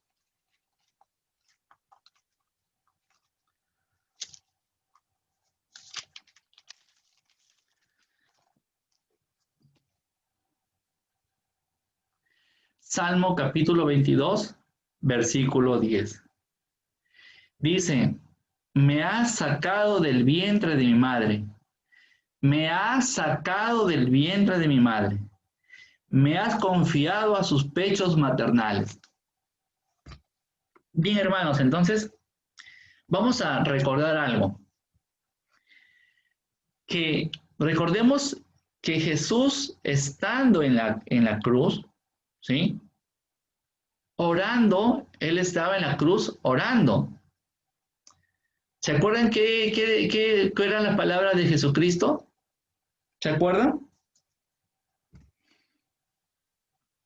Salmo capítulo 22, versículo 10. Dice, me has sacado del vientre de mi madre. Me has sacado del vientre de mi madre. Me has confiado a sus pechos maternales. Bien, hermanos, entonces vamos a recordar algo. Que recordemos que Jesús, estando en la cruz, ¿sí? Orando, él estaba en la cruz orando. ¿Se acuerdan qué era la palabra de Jesucristo? ¿Se acuerdan?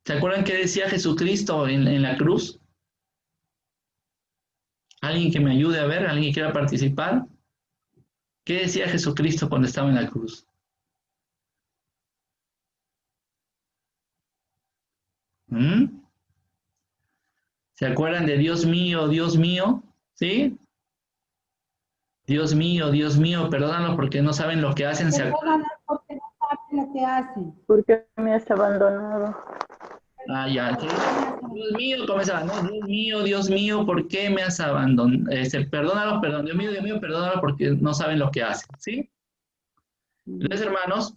¿Se acuerdan qué decía Jesucristo en la cruz? ¿Alguien que me ayude a ver? ¿Alguien que quiera participar? ¿Qué decía Jesucristo cuando estaba en la cruz? ¿Mm? ¿Se acuerdan de Dios mío, Dios mío? ¿Sí? Dios mío, perdónalos porque no saben lo que hacen. Perdónalos porque no saben lo que hacen. ¿Por qué me has abandonado? Ah, ya. ¿Sí? Dios mío, comenzaba, ¿no? Dios mío, ¿por qué me has abandonado? Perdónalos, Dios mío, perdónalos porque no saben lo que hacen. ¿Sí? Entonces, hermanos,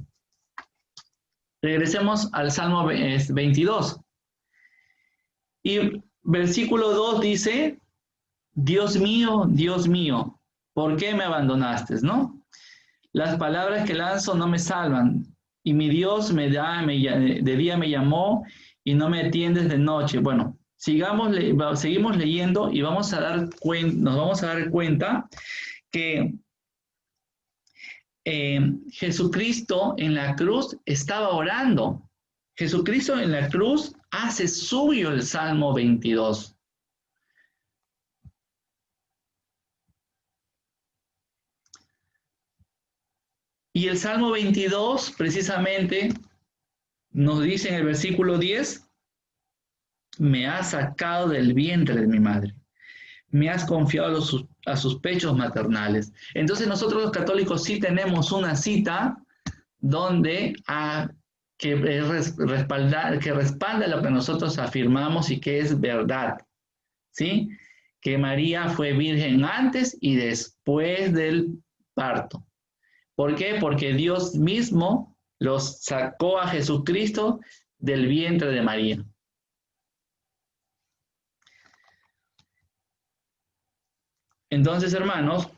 regresemos al Salmo 22. Y versículo 2 dice, Dios mío, ¿por qué me abandonaste? ¿No? Las palabras que lanzo no me salvan, y mi Dios de día me llamó y no me atiendes de noche. Bueno, seguimos leyendo y nos vamos a dar cuenta que Jesucristo en la cruz estaba orando. Jesucristo en la cruz hace suyo el Salmo 22. Y el Salmo 22, precisamente, nos dice en el versículo 10, me has sacado del vientre de mi madre, me has confiado a sus pechos maternales. Entonces nosotros los católicos sí tenemos una cita donde que respalda lo que nosotros afirmamos y que es verdad, ¿sí? Que María fue virgen antes y después del parto. ¿Por qué? Porque Dios mismo los sacó a Jesucristo del vientre de María. Entonces, hermanos,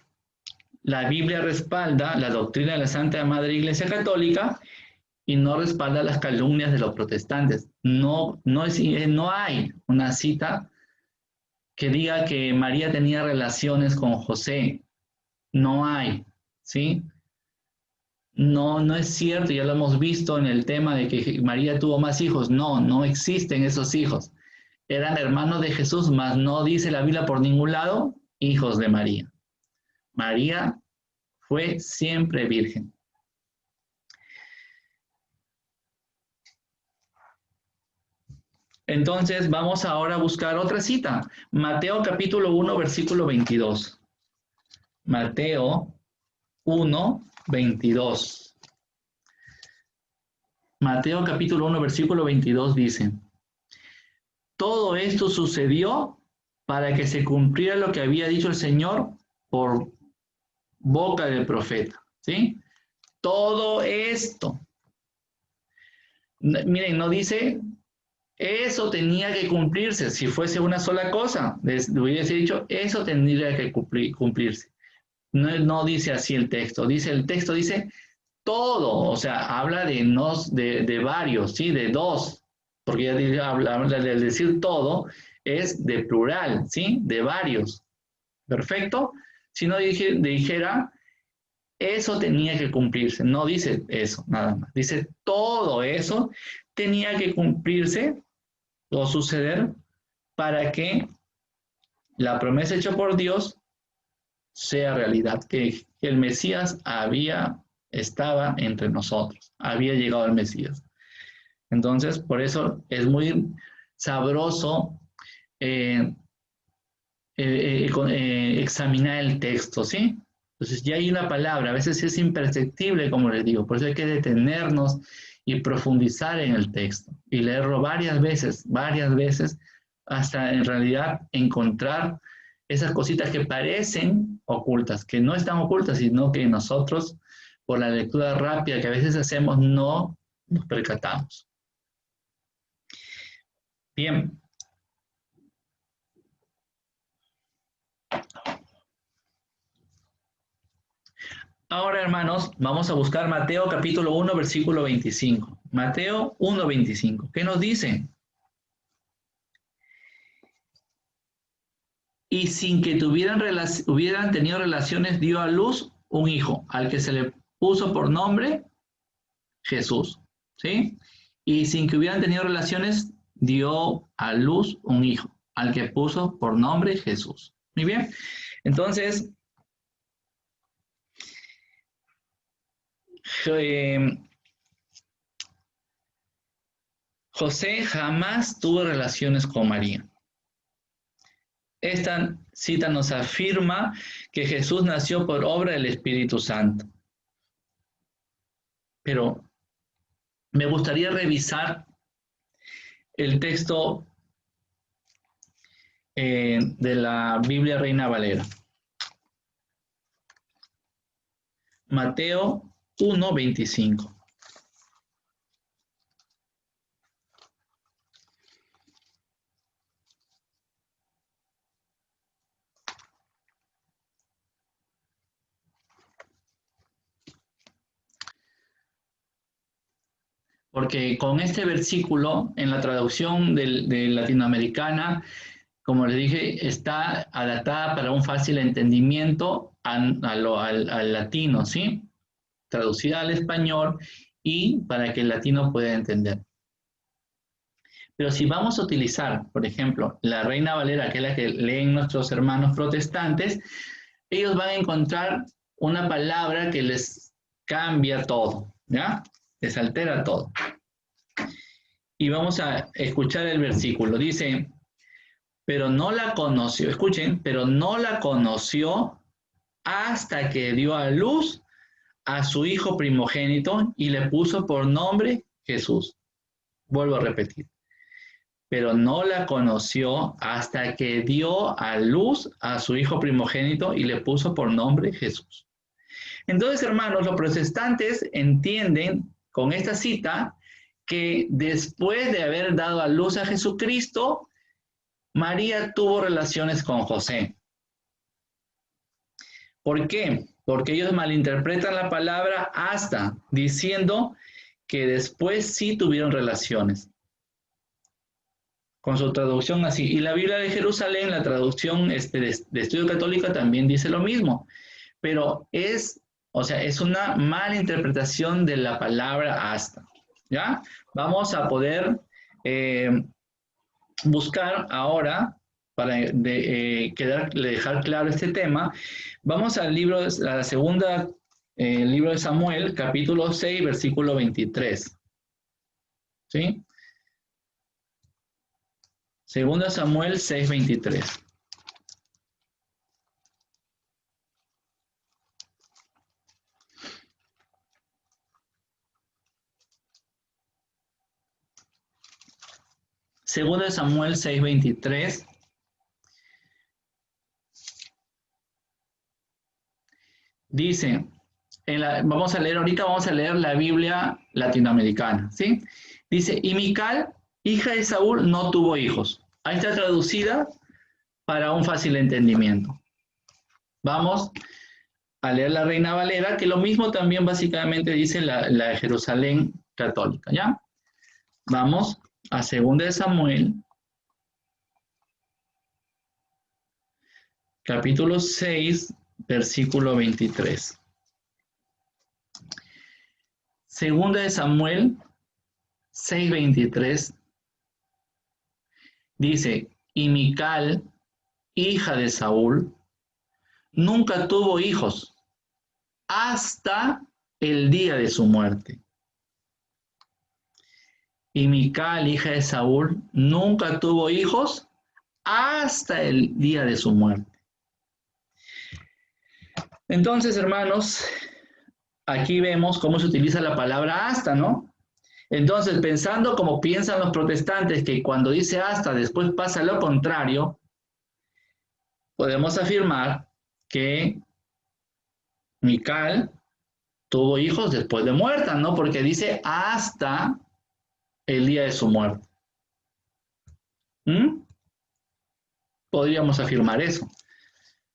la Biblia respalda la doctrina de la Santa Madre Iglesia Católica y no respalda las calumnias de los protestantes. No hay una cita que diga que María tenía relaciones con José. No hay, ¿sí? No es cierto, ya lo hemos visto en el tema de que María tuvo más hijos. No existen esos hijos. Eran hermanos de Jesús, mas no dice la Biblia por ningún lado, hijos de María. María fue siempre virgen. Entonces vamos ahora a buscar otra cita. Mateo capítulo 1, versículo 22. Mateo 1, 22. Mateo capítulo 1, versículo 22 dice, todo esto sucedió para que se cumpliera lo que había dicho el Señor por boca del profeta, ¿sí? Todo esto. Miren, no dice, eso tenía que cumplirse. Si fuese una sola cosa, le hubiese dicho, eso tendría que cumplirse. No dice así el texto. El texto dice todo, o sea, habla de varios, ¿sí? De dos, porque ya habla de decir todo, es de plural, ¿sí? De varios. ¿Perfecto? Si no dijera, eso tenía que cumplirse. No dice eso, nada más. Dice, todo eso tenía que cumplirse o suceder para que la promesa hecha por Dios sea realidad, que el Mesías estaba entre nosotros, había llegado el Mesías. Entonces, por eso es muy sabroso examinar el texto, ¿sí? Entonces ya hay una palabra, a veces es imperceptible, como les digo, por eso hay que detenernos y profundizar en el texto y leerlo varias veces, hasta en realidad encontrar esas cositas que parecen ocultas, que no están ocultas, sino que nosotros, por la lectura rápida que a veces hacemos, no nos percatamos. Bien. Ahora, hermanos, vamos a buscar Mateo capítulo 1, versículo 25. Mateo 1, 25. ¿Qué nos dice? Y sin que hubieran tenido relaciones, dio a luz un hijo, al que se le puso por nombre Jesús. ¿Sí? Y sin que hubieran tenido relaciones, dio a luz un hijo, al que puso por nombre Jesús. Muy bien. Entonces, José jamás tuvo relaciones con María. Esta cita nos afirma que Jesús nació por obra del Espíritu Santo. Pero me gustaría revisar el texto de la Biblia Reina Valera. Mateo 1, 25. Porque con este versículo, en la traducción de latinoamericana, como les dije, está adaptada para un fácil entendimiento al latino, ¿sí? Traducida al español y para que el latino pueda entender. Pero si vamos a utilizar, por ejemplo, la Reina Valera, que es la que leen nuestros hermanos protestantes, ellos van a encontrar una palabra que les cambia todo, ¿ya? Desaltera todo. Y vamos a escuchar el versículo. Dice, pero no la conoció, escuchen, pero no la conoció hasta que dio a luz a su hijo primogénito y le puso por nombre Jesús. Vuelvo a repetir. Pero no la conoció hasta que dio a luz a su hijo primogénito y le puso por nombre Jesús. Entonces, hermanos, los protestantes entienden con esta cita que después de haber dado a luz a Jesucristo, María tuvo relaciones con José. ¿Por qué? Porque ellos malinterpretan la palabra hasta, diciendo que después sí tuvieron relaciones. Con su traducción así. Y la Biblia de Jerusalén, la traducción de Estudio Católica también dice lo mismo. Pero es una mala interpretación de la palabra hasta. ¿Ya? Vamos a poder buscar ahora, para dejar claro este tema, vamos al libro, a la segunda libro de Samuel, capítulo 6, versículo 23. ¿Sí? Segunda Samuel 6, 23. Segunda Samuel 6, 23. Dice, vamos a leer la Biblia latinoamericana, ¿sí? Dice, y Mical, hija de Saúl, no tuvo hijos. Ahí está traducida para un fácil entendimiento. Vamos a leer la Reina Valera, que lo mismo también básicamente dice la de Jerusalén católica, ¿ya? Vamos a 2 Samuel, capítulo 6, versículo 23. 2 Samuel 6, 23 dice, y Mical, hija de Saúl, nunca tuvo hijos hasta el día de su muerte. Y Mical, hija de Saúl, nunca tuvo hijos hasta el día de su muerte. Entonces, hermanos, aquí vemos cómo se utiliza la palabra hasta, ¿no? Entonces, pensando como piensan los protestantes, que cuando dice hasta, después pasa lo contrario, podemos afirmar que Mical tuvo hijos después de muerta, ¿no? Porque dice hasta el día de su muerte. Podríamos afirmar eso.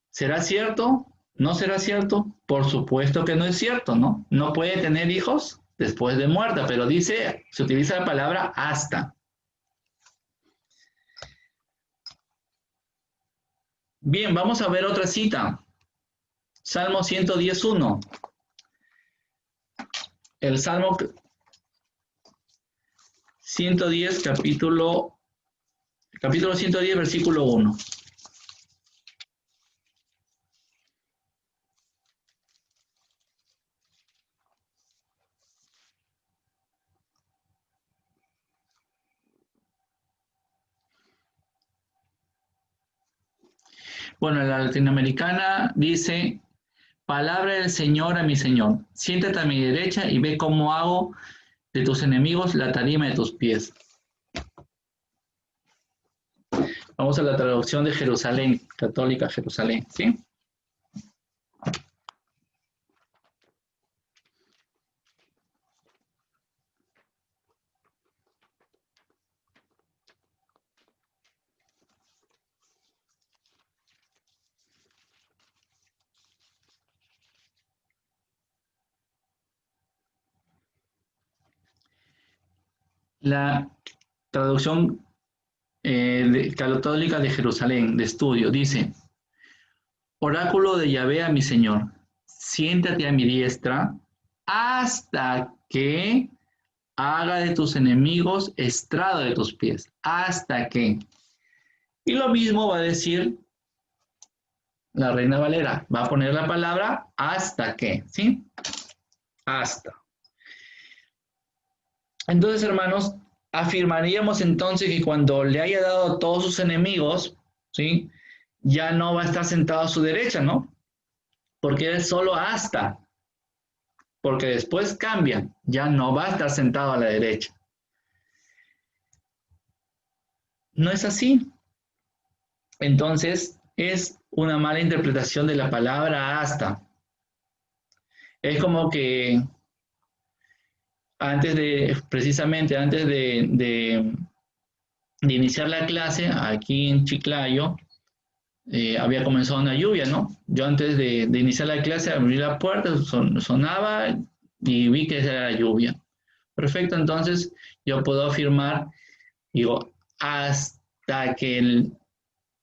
¿Será cierto? ¿No será cierto? Por supuesto que no es cierto, ¿no? No puede tener hijos después de muerta, pero dice, se utiliza la palabra hasta. Bien, vamos a ver otra cita. Salmo 110:1. El Salmo 110, capítulo 110, versículo 1. Bueno, la latinoamericana dice, palabra del Señor a mi Señor, siéntate a mi derecha y ve cómo hago de tus enemigos la tarima de tus pies. Vamos a la traducción de Jerusalén, católica Jerusalén, ¿sí? La traducción católica de Jerusalén, de estudio, dice, oráculo de Yahvé a mi Señor, siéntate a mi diestra hasta que haga de tus enemigos estrado de tus pies, hasta que. Y lo mismo va a decir la Reina Valera, va a poner la palabra hasta que, ¿sí? hasta. Entonces, hermanos, afirmaríamos entonces que cuando le haya dado a todos sus enemigos, ¿sí? Ya no va a estar sentado a su derecha, ¿no? Porque es solo hasta. Porque después cambia, ya no va a estar sentado a la derecha. No es así. Entonces, es una mala interpretación de la palabra hasta. Es como que precisamente antes de iniciar la clase, aquí en Chiclayo, había comenzado una lluvia, ¿no? Yo antes de iniciar la clase abrí la puerta, sonaba y vi que era la lluvia. Perfecto, entonces yo puedo afirmar, digo, hasta que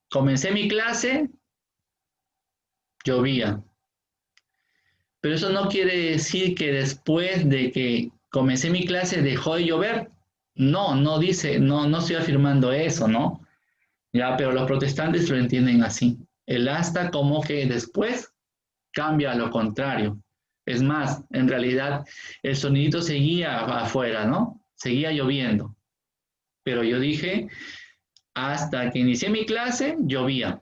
comencé mi clase, llovía. Pero eso no quiere decir que después de que comencé mi clase dejó de llover. No, no dice, no estoy afirmando eso, ¿no? Ya, pero los protestantes lo entienden así. El hasta como que después cambia a lo contrario. Es más, en realidad el sonidito seguía afuera, ¿no? Seguía lloviendo. Pero yo dije, hasta que inicié mi clase, llovía.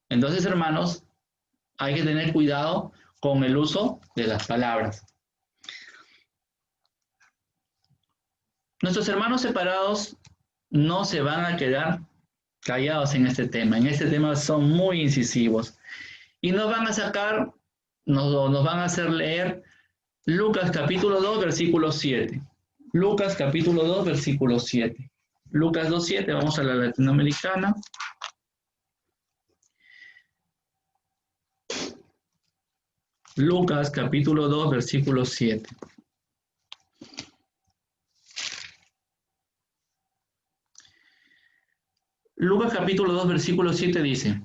Entonces, hermanos, hay que tener cuidado con el uso de las palabras. Nuestros hermanos separados no se van a quedar callados en este tema. En este tema son muy incisivos. Y nos van a sacar, nos van a hacer leer Lucas capítulo 2, versículo 7. Lucas capítulo 2, versículo 7. Lucas 2, 7, vamos a la latinoamericana. Lucas capítulo 2, versículo 7. Lucas capítulo 2, versículo 7 dice,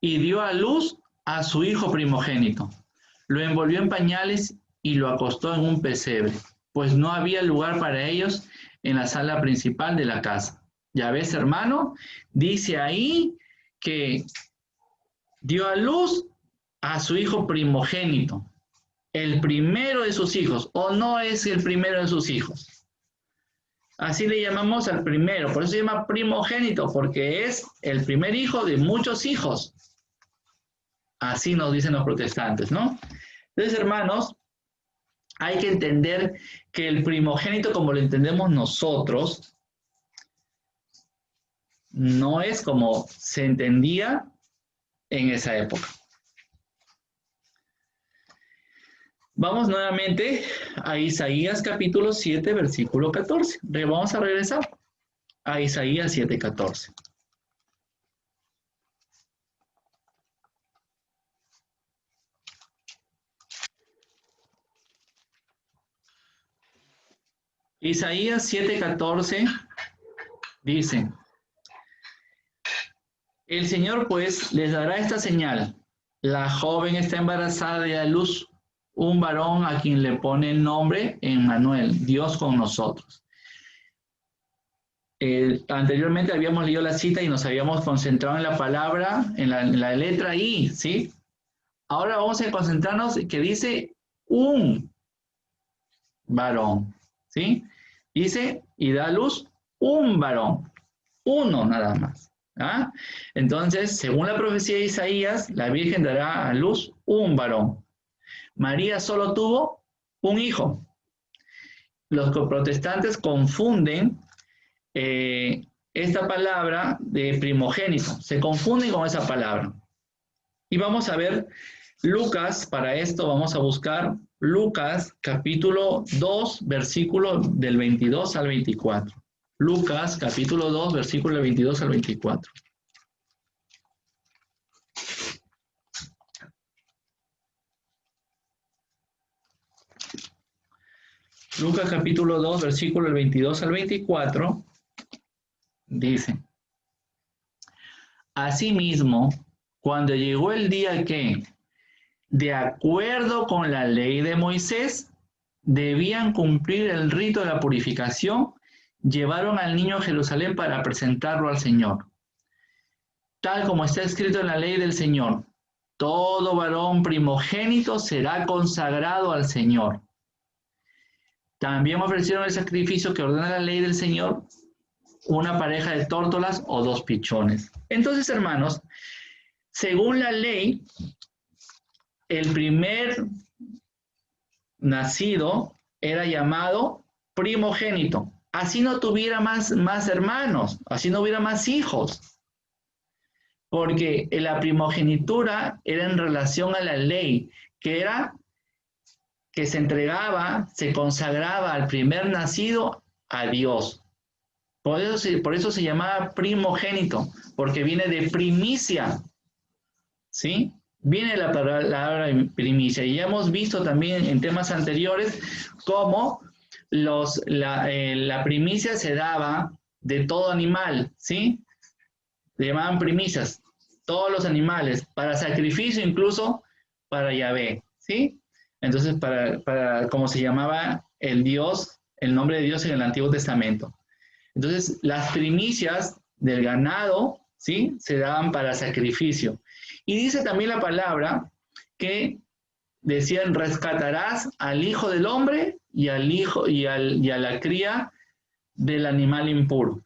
y dio a luz a su hijo primogénito, lo envolvió en pañales y lo acostó en un pesebre, pues no había lugar para ellos en la sala principal de la casa. Ya ves, hermano, dice ahí que dio a luz a su hijo primogénito, el primero de sus hijos, o no es el primero de sus hijos. Así le llamamos al primero, por eso se llama primogénito, porque es el primer hijo de muchos hijos. Así nos dicen los protestantes, ¿no? Entonces, hermanos, hay que entender que el primogénito, como lo entendemos nosotros, no es como se entendía en esa época. Vamos nuevamente a Isaías capítulo 7, versículo 14. Vamos a regresar a Isaías 7, 14. Isaías 7, 14 dice, el Señor pues les dará esta señal, la joven está embarazada y da a luz un varón a quien le pone el nombre Emmanuel, Dios con nosotros. Anteriormente habíamos leído la cita y nos habíamos concentrado en la palabra, en la letra I, ¿sí? Ahora vamos a concentrarnos en que dice un varón, ¿sí? Dice, y da a luz un varón, uno nada más. ¿Ah? Entonces, según la profecía de Isaías, la Virgen dará a luz un varón. María solo tuvo un hijo. Los protestantes confunden esta palabra de primogénito, se confunden con esa palabra. Y vamos a ver Lucas, para esto vamos a buscar Lucas capítulo 2, versículo del 22 al 24. Lucas capítulo 2, versículo del 22 al 24. Lucas capítulo 2, versículo del 22 al 24, dice, asimismo, cuando llegó el día que, de acuerdo con la ley de Moisés, debían cumplir el rito de la purificación, llevaron al niño a Jerusalén para presentarlo al Señor. Tal como está escrito en la ley del Señor, todo varón primogénito será consagrado al Señor. También ofrecieron el sacrificio que ordena la ley del Señor, una pareja de tórtolas o 2 pichones. Entonces, hermanos, según la ley, el primer nacido era llamado primogénito. Así no tuviera más hermanos, así no hubiera más hijos. Porque la primogenitura era en relación a la ley, que era que se entregaba, se consagraba al primer nacido a Dios. Por eso se llamaba primogénito, porque viene de primicia, ¿sí? Viene la palabra primicia. Y ya hemos visto también en temas anteriores cómo la primicia se daba de todo animal, ¿sí? Se llamaban primicias, todos los animales, para sacrificio, incluso para Yahvé, ¿sí? Entonces, como se llamaba el nombre de Dios en el Antiguo Testamento. Entonces, las primicias del ganado, ¿sí? Se daban para sacrificio. Y dice también la palabra que decían, rescatarás al hijo del hombre y a la cría del animal impuro.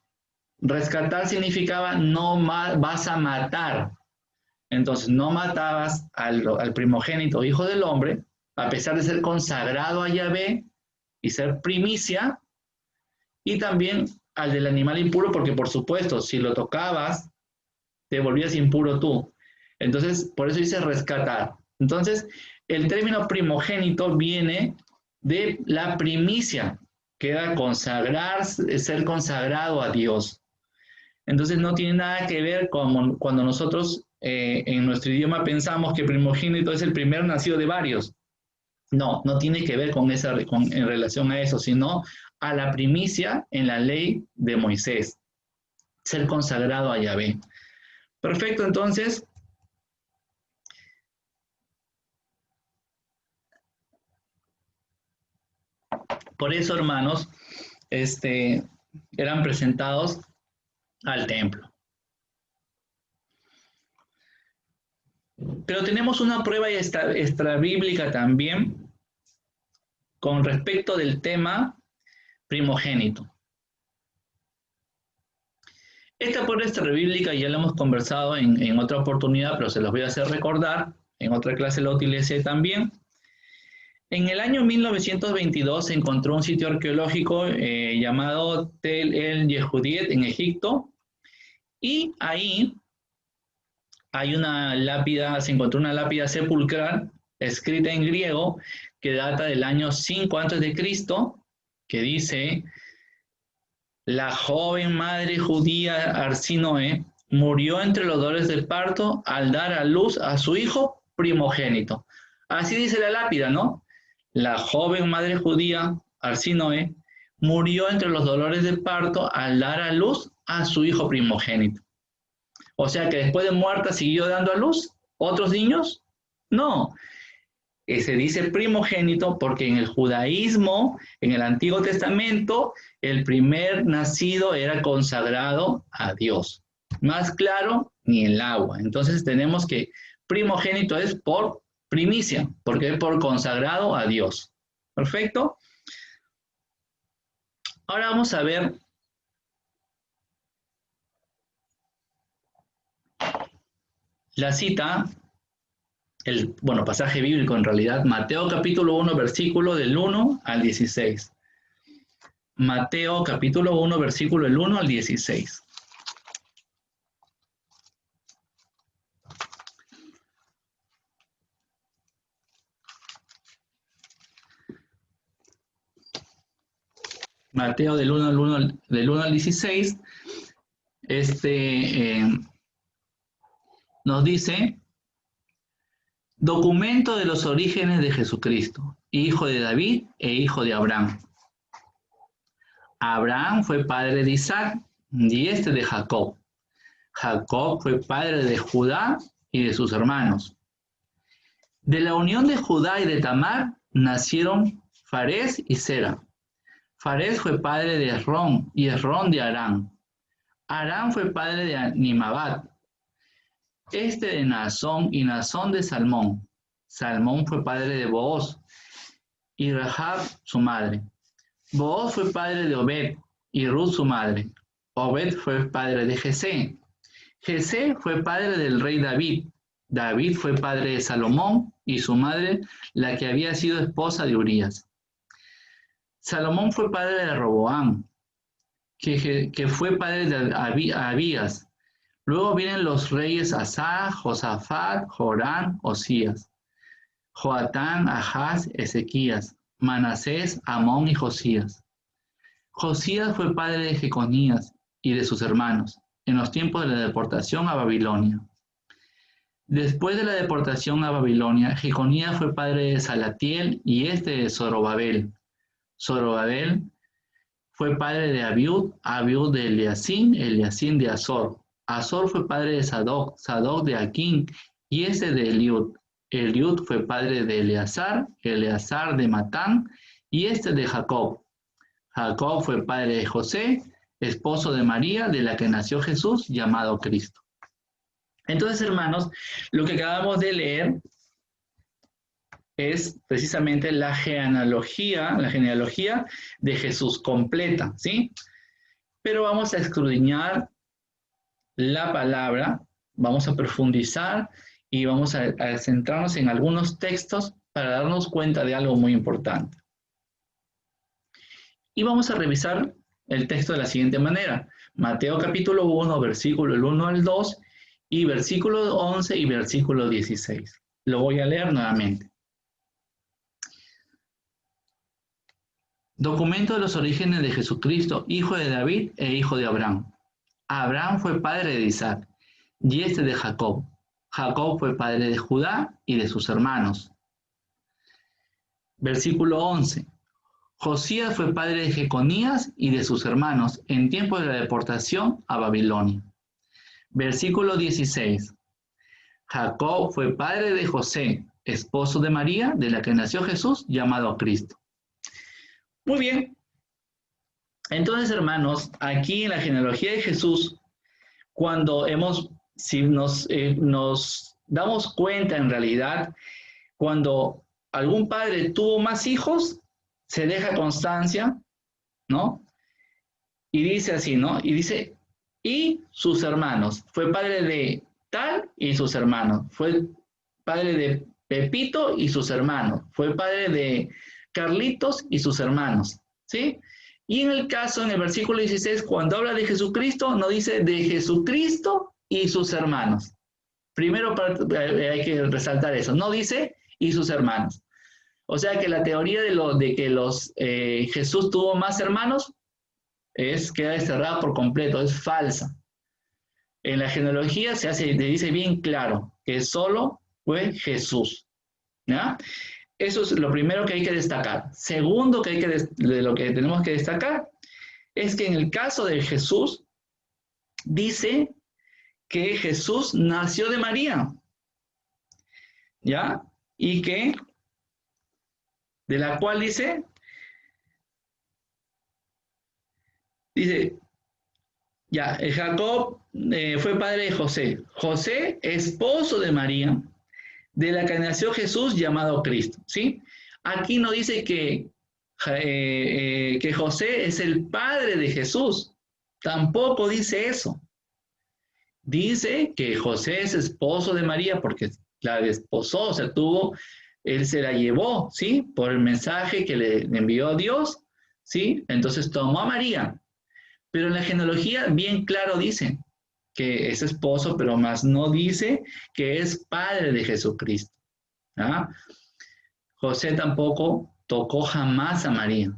Rescatar significaba no vas a matar. Entonces, no matabas al primogénito hijo del hombre, a pesar de ser consagrado a Yahvé y ser primicia, y también al del animal impuro, porque por supuesto, si lo tocabas, te volvías impuro tú. Entonces, por eso dice rescatar. Entonces, el término primogénito viene de la primicia, que era ser consagrado a Dios. Entonces, no tiene nada que ver con cuando nosotros en nuestro idioma pensamos que primogénito es el primer nacido de varios. No, no tiene que ver en relación a eso, sino a la primicia en la ley de Moisés, ser consagrado a Yahvé. Perfecto, entonces, por eso, hermanos, eran presentados al templo. Pero tenemos una prueba extrabíblica también con respecto del tema primogénito. Esta prueba extrabíblica ya la hemos conversado en otra oportunidad, pero se los voy a hacer recordar. En otra clase la utilicé también. En el año 1922 se encontró un sitio arqueológico llamado Tel el Yehudiet en Egipto, y ahí hay se encontró una lápida sepulcral escrita en griego que data del año 5 a.C., que dice: la joven madre judía Arsinoe murió entre los dolores del parto al dar a luz a su hijo primogénito. Así dice la lápida, ¿no? La joven madre judía Arsinoe murió entre los dolores del parto al dar a luz a su hijo primogénito. O sea que después de muerta siguió dando a luz otros niños. No, se dice primogénito porque en el judaísmo, en el Antiguo Testamento, el primer nacido era consagrado a Dios. Más claro, ni el agua. Entonces tenemos que primogénito es por primicia, porque es por consagrado a Dios. ¿Perfecto? Ahora vamos a ver la cita, pasaje bíblico en realidad, Mateo capítulo 1, versículo del 1 al 16. Mateo capítulo 1, versículo del 1 al 16. Mateo del 1 al 16, nos dice: documento de los orígenes de Jesucristo, hijo de David e hijo de Abraham. Abraham fue padre de Isaac y de Jacob. Jacob fue padre de Judá y de sus hermanos. De la unión de Judá y de Tamar nacieron Farés y Sera. Farés fue padre de Esrón y Esrón de Aram. Aram fue padre de Nimabad este de Naasón y Naasón de Salmón. Salmón fue padre de Booz y Rahab su madre. Booz fue padre de Obed y Ruth su madre. Obed fue padre de Jesé. Jesé fue padre del rey David. David fue padre de Salomón y su madre, la que había sido esposa de Urías. Salomón fue padre de Roboam, que fue padre de Abías. Luego vienen los reyes Asa, Josafat, Joram, Osías, Joatán, Ahaz, Ezequías, Manasés, Amón y Josías. Josías fue padre de Jeconías y de sus hermanos, en los tiempos de la deportación a Babilonia. Después de la deportación a Babilonia, Jeconías fue padre de Salatiel y de Zorobabel. Zorobabel fue padre de Abiud, Abiud de Eliacim, Eliacim de Azor. Azor fue padre de Sadoc, Sadoc de Aquín y de Eliud. Eliud fue padre de Eleazar, Eleazar de Matán y de Jacob. Jacob fue padre de José, esposo de María, de la que nació Jesús, llamado Cristo. Entonces, hermanos, lo que acabamos de leer es precisamente la genealogía de Jesús completa, ¿sí? Pero vamos a escudriñar la palabra, vamos a profundizar y vamos a centrarnos en algunos textos para darnos cuenta de algo muy importante. Y vamos a revisar el texto de la siguiente manera. Mateo capítulo 1, versículo 1 al 2 y versículo 11 y versículo 16. Lo voy a leer nuevamente. Documento de los orígenes de Jesucristo, hijo de David e hijo de Abraham. Abraham fue padre de Isaac y de Jacob. Jacob fue padre de Judá y de sus hermanos. Versículo 11. Josías fue padre de Jeconías y de sus hermanos en tiempo de la deportación a Babilonia. Versículo 16. Jacob fue padre de José, esposo de María, de la que nació Jesús, llamado Cristo. Muy bien. Entonces, hermanos, aquí en la genealogía de Jesús, cuando nos damos cuenta en realidad, cuando algún padre tuvo más hijos, se deja constancia, ¿no? Y dice así, ¿no? Y dice, y sus hermanos. Fue padre de tal y sus hermanos. Fue padre de Pepito y sus hermanos. Fue padre de Carlitos y sus hermanos, ¿sí? Y en el caso, en el versículo 16, cuando habla de Jesucristo, no dice de Jesucristo y sus hermanos. Primero hay que resaltar eso. No dice y sus hermanos. O sea que la teoría de que Jesús tuvo más hermanos queda desterrada por completo, es falsa. En la genealogía se dice bien claro que solo fue Jesús, ¿ya? Eso es lo primero que hay que destacar. Segundo de lo que tenemos que destacar es que en el caso de Jesús dice que Jesús nació de María, ¿ya? Y que de la cual dice, ya, Jacob fue padre de José. José, esposo de María, de la que nació Jesús llamado Cristo, ¿sí? Aquí no dice que José es el padre de Jesús. Tampoco dice eso. Dice que José es esposo de María porque la desposó, o sea, él se la llevó, ¿sí? Por el mensaje que le envió Dios, ¿sí? Entonces tomó a María. Pero en la genealogía bien claro dice que es esposo, pero más no dice que es padre de Jesucristo. ¿Ah? José tampoco tocó jamás a María.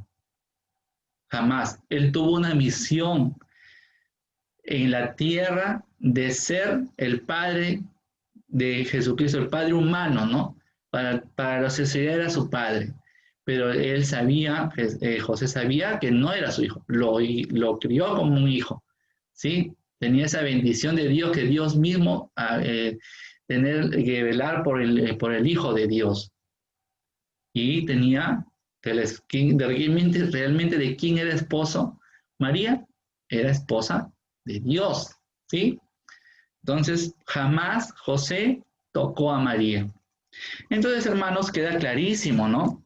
Jamás. Él tuvo una misión en la tierra de ser el padre de Jesucristo, el padre humano, ¿no? Para la sociedad era su padre. Pero él sabía, José sabía que no era su hijo. Lo crió como un hijo, ¿sí? Tenía esa bendición de Dios, que Dios mismo tener que velar por el Hijo de Dios. Y tenía, realmente de quién era esposo. María era esposa de Dios, ¿sí? Entonces, jamás José tocó a María. Entonces, hermanos, queda clarísimo, ¿no?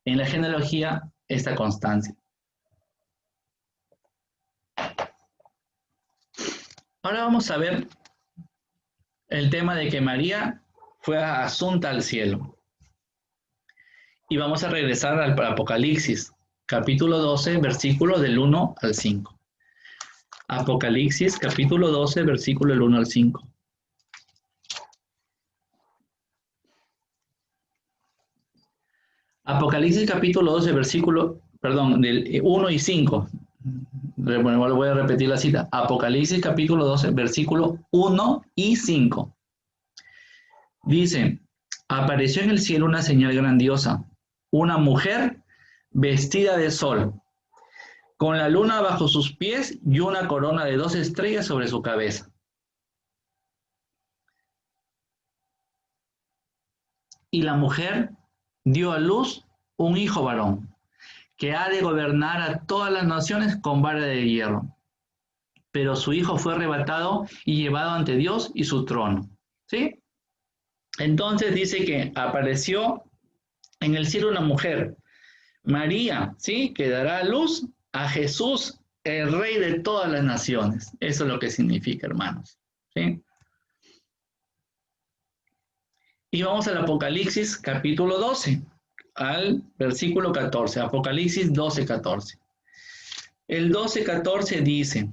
En la genealogía, esta constancia. Ahora vamos a ver el tema de que María fue asunta al cielo. Y vamos a regresar al Apocalipsis, capítulo 12, versículo del 1 al 5. Apocalipsis, capítulo 12, versículo del 1 al 5. Apocalipsis, capítulo 12, versículo, perdón, del 1 y 5. Bueno, voy a repetir la cita. Apocalipsis, capítulo 12, versículo 1 y 5. Dice, apareció en el cielo una señal grandiosa, una mujer vestida de sol, con la luna bajo sus pies y una corona de 2 estrellas sobre su cabeza. Y la mujer dio a luz un hijo varón, que ha de gobernar a todas las naciones con vara de hierro. Pero su hijo fue arrebatado y llevado ante Dios y su trono. ¿Sí? Entonces dice que apareció en el cielo una mujer, María, ¿sí? Que dará a luz a Jesús, el Rey de todas las naciones. Eso es lo que significa, hermanos. ¿Sí? Y vamos al Apocalipsis capítulo 12, al versículo 14. Apocalipsis 12, 14. El 12, 14 dice,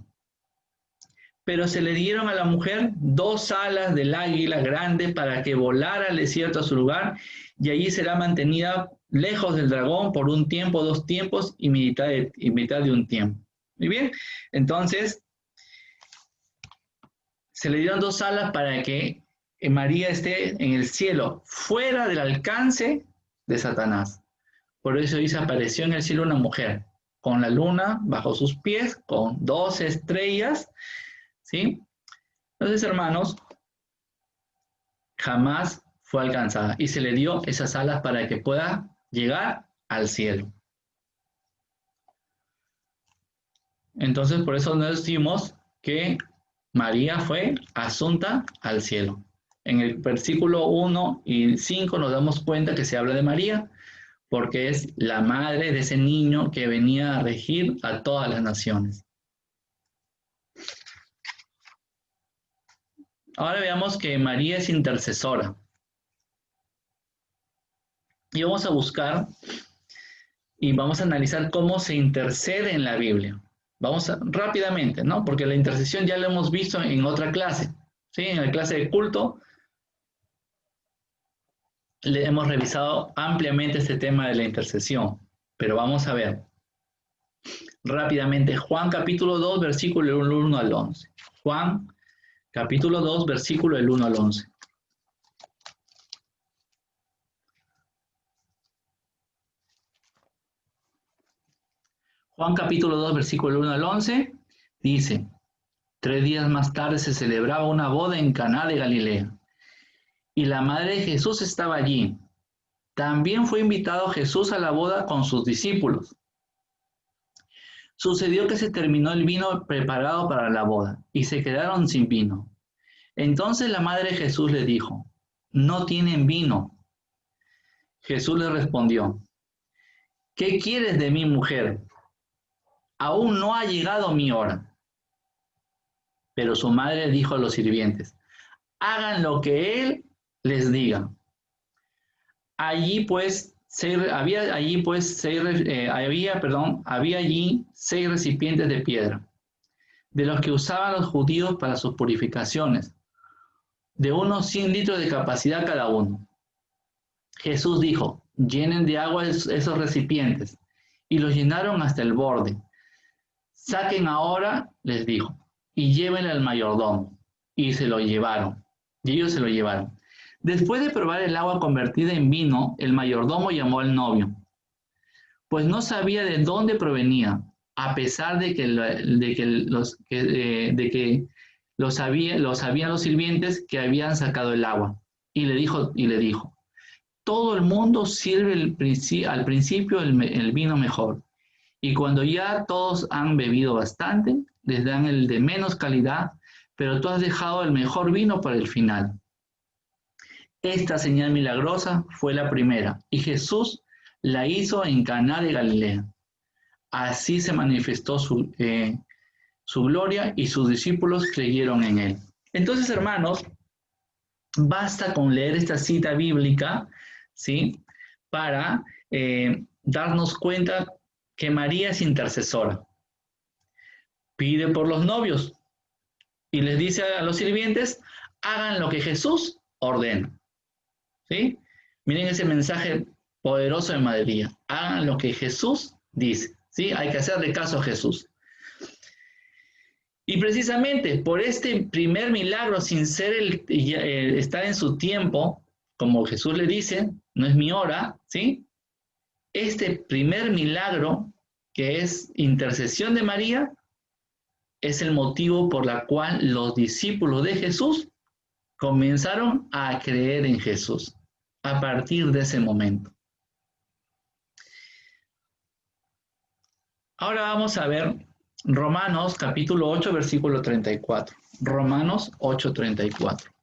pero se le dieron a la mujer 2 alas del águila grande para que volara al desierto a su lugar, y allí será mantenida lejos del dragón por un tiempo, 2 tiempos y mitad de un tiempo. Muy bien, entonces se le dieron 2 alas para que María esté en el cielo, fuera del alcance de Satanás. Por eso dice, apareció en el cielo una mujer, con la luna bajo sus pies, con 2 estrellas, ¿sí? Entonces, hermanos, jamás fue alcanzada y se le dio esas alas para que pueda llegar al cielo. Entonces, por eso nos decimos que María fue asunta al cielo. En el versículo 1 y 5 nos damos cuenta que se habla de María, porque es la madre de ese niño que venía a regir a todas las naciones. Ahora veamos que María es intercesora. Y vamos a buscar y vamos a analizar cómo se intercede en la Biblia. Vamos rápidamente, ¿no? Porque la intercesión ya la hemos visto en otra clase, ¿sí? En la clase de culto le hemos revisado ampliamente este tema de la intercesión. Pero vamos a ver rápidamente Juan capítulo 2, versículo 1 al 11. Juan capítulo 2, versículo del 1 al 11. Juan capítulo 2, versículo 1 al 11, dice, 3 días más tarde se celebraba una boda en Caná de Galilea, y la madre de Jesús estaba allí. También fue invitado Jesús a la boda con sus discípulos. Sucedió que se terminó el vino preparado para la boda, y se quedaron sin vino. Entonces la madre de Jesús le dijo, no tienen vino. Jesús le respondió, ¿qué quieres de mí, mujer? Aún no ha llegado mi hora. Pero su madre dijo a los sirvientes, hagan lo que él les diga. Había allí 6 recipientes de piedra, de los que usaban los judíos para sus purificaciones, de unos 100 litros de capacidad cada uno. Jesús dijo, llenen de agua esos recipientes, y los llenaron hasta el borde. Saquen ahora, les dijo, y llévenle al mayordomo. Y se lo llevaron. Y ellos se lo llevaron. Después de probar el agua convertida en vino, el mayordomo llamó al novio, pues no sabía de dónde provenía, a pesar de que lo sabían los sirvientes que habían sacado el agua. Y le dijo, todo el mundo sirve al principio el vino mejor. Y cuando ya todos han bebido bastante, les dan el de menos calidad, pero tú has dejado el mejor vino para el final. Esta señal milagrosa fue la primera, y Jesús la hizo en Caná de Galilea. Así se manifestó su gloria y sus discípulos creyeron en él. Entonces, hermanos, basta con leer esta cita bíblica, ¿sí?, para darnos cuenta que María es intercesora. Pide por los novios y les dice a los sirvientes, hagan lo que Jesús ordena. ¿Sí? Miren ese mensaje poderoso de María. Hagan lo que Jesús dice. ¿Sí? Hay que hacerle caso a Jesús. Y precisamente por este primer milagro, sin ser estar en su tiempo, como Jesús le dice, no es mi hora, ¿sí? Este primer milagro, que es intercesión de María, es el motivo por el cual los discípulos de Jesús comenzaron a creer en Jesús a partir de ese momento. Ahora vamos a ver Romanos capítulo 8, versículo 34. Romanos 8, 34.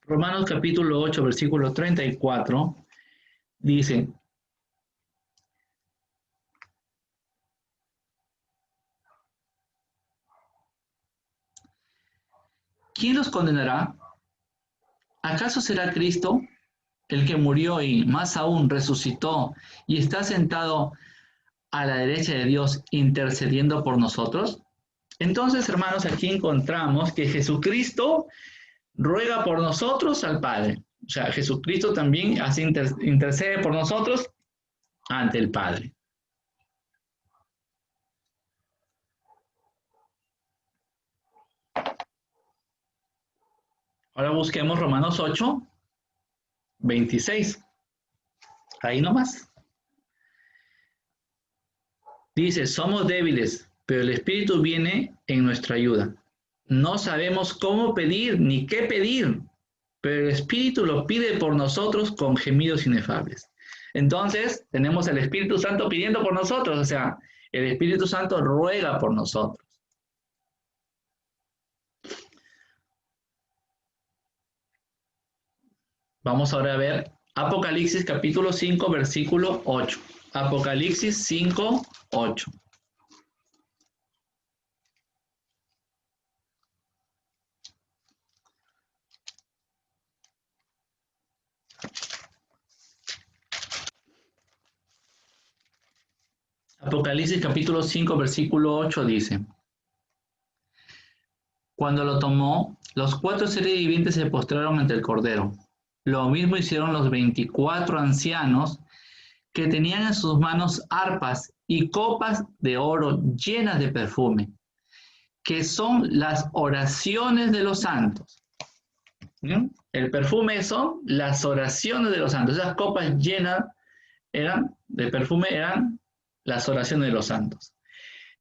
Romanos capítulo 8, versículo 34, dice, ¿quién los condenará? ¿Acaso será Cristo el que murió y más aún resucitó y está sentado a la derecha de Dios intercediendo por nosotros? Entonces, hermanos, aquí encontramos que Jesucristo ruega por nosotros al Padre. O sea, Jesucristo también intercede por nosotros ante el Padre. Ahora busquemos Romanos 8, 26. Ahí nomás. Dice, somos débiles, pero el Espíritu viene en nuestra ayuda. No sabemos cómo pedir ni qué pedir, pero el Espíritu lo pide por nosotros con gemidos inefables. Entonces, tenemos el Espíritu Santo pidiendo por nosotros, o sea, el Espíritu Santo ruega por nosotros. Vamos ahora a ver Apocalipsis capítulo 5, versículo 8. Apocalipsis 5, 8. Apocalipsis capítulo 5, versículo 8 dice, cuando lo tomó, los 4 seres vivientes se postraron ante el Cordero. Lo mismo hicieron los 24 ancianos que tenían en sus manos arpas y copas de oro llenas de perfume, que son las oraciones de los santos. ¿Mm? El perfume son las oraciones de los santos. Esas copas llenas de perfume eran las oraciones de los santos.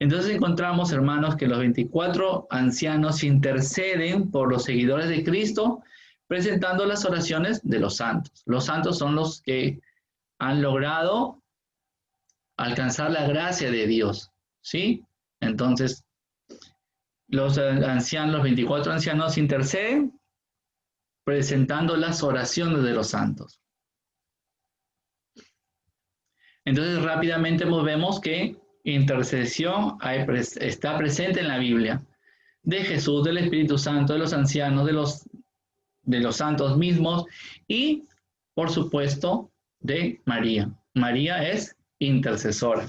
Entonces encontramos, hermanos, que los 24 ancianos interceden por los seguidores de Cristo, presentando las oraciones de los santos. Los santos son los que han logrado alcanzar la gracia de Dios, ¿sí? Entonces, los 24 ancianos interceden, presentando las oraciones de los santos. Entonces, rápidamente vemos que intercesión está presente en la Biblia, de Jesús, del Espíritu Santo, de los ancianos, de los santos mismos y, por supuesto, de María. María es intercesora.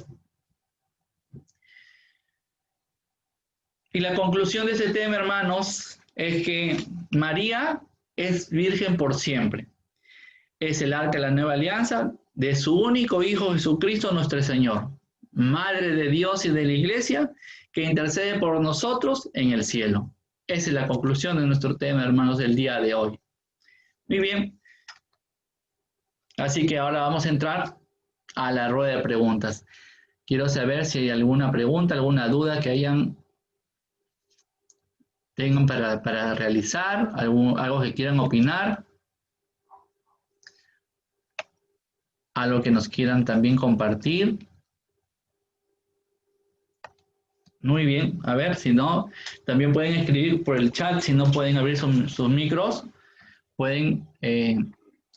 Y la conclusión de este tema, hermanos, es que María es virgen por siempre. Es el arca de la nueva alianza de su único Hijo Jesucristo nuestro Señor, Madre de Dios y de la Iglesia, que intercede por nosotros en el cielo. Esa es la conclusión de nuestro tema, hermanos, del día de hoy. Muy bien. Así que ahora vamos a entrar a la rueda de preguntas. Quiero saber si hay alguna pregunta, alguna duda que tengan para realizar, algo que quieran opinar. algo que nos quieran también compartir. Muy bien, a ver, si no, también pueden escribir por el chat, si no pueden abrir sus micros, pueden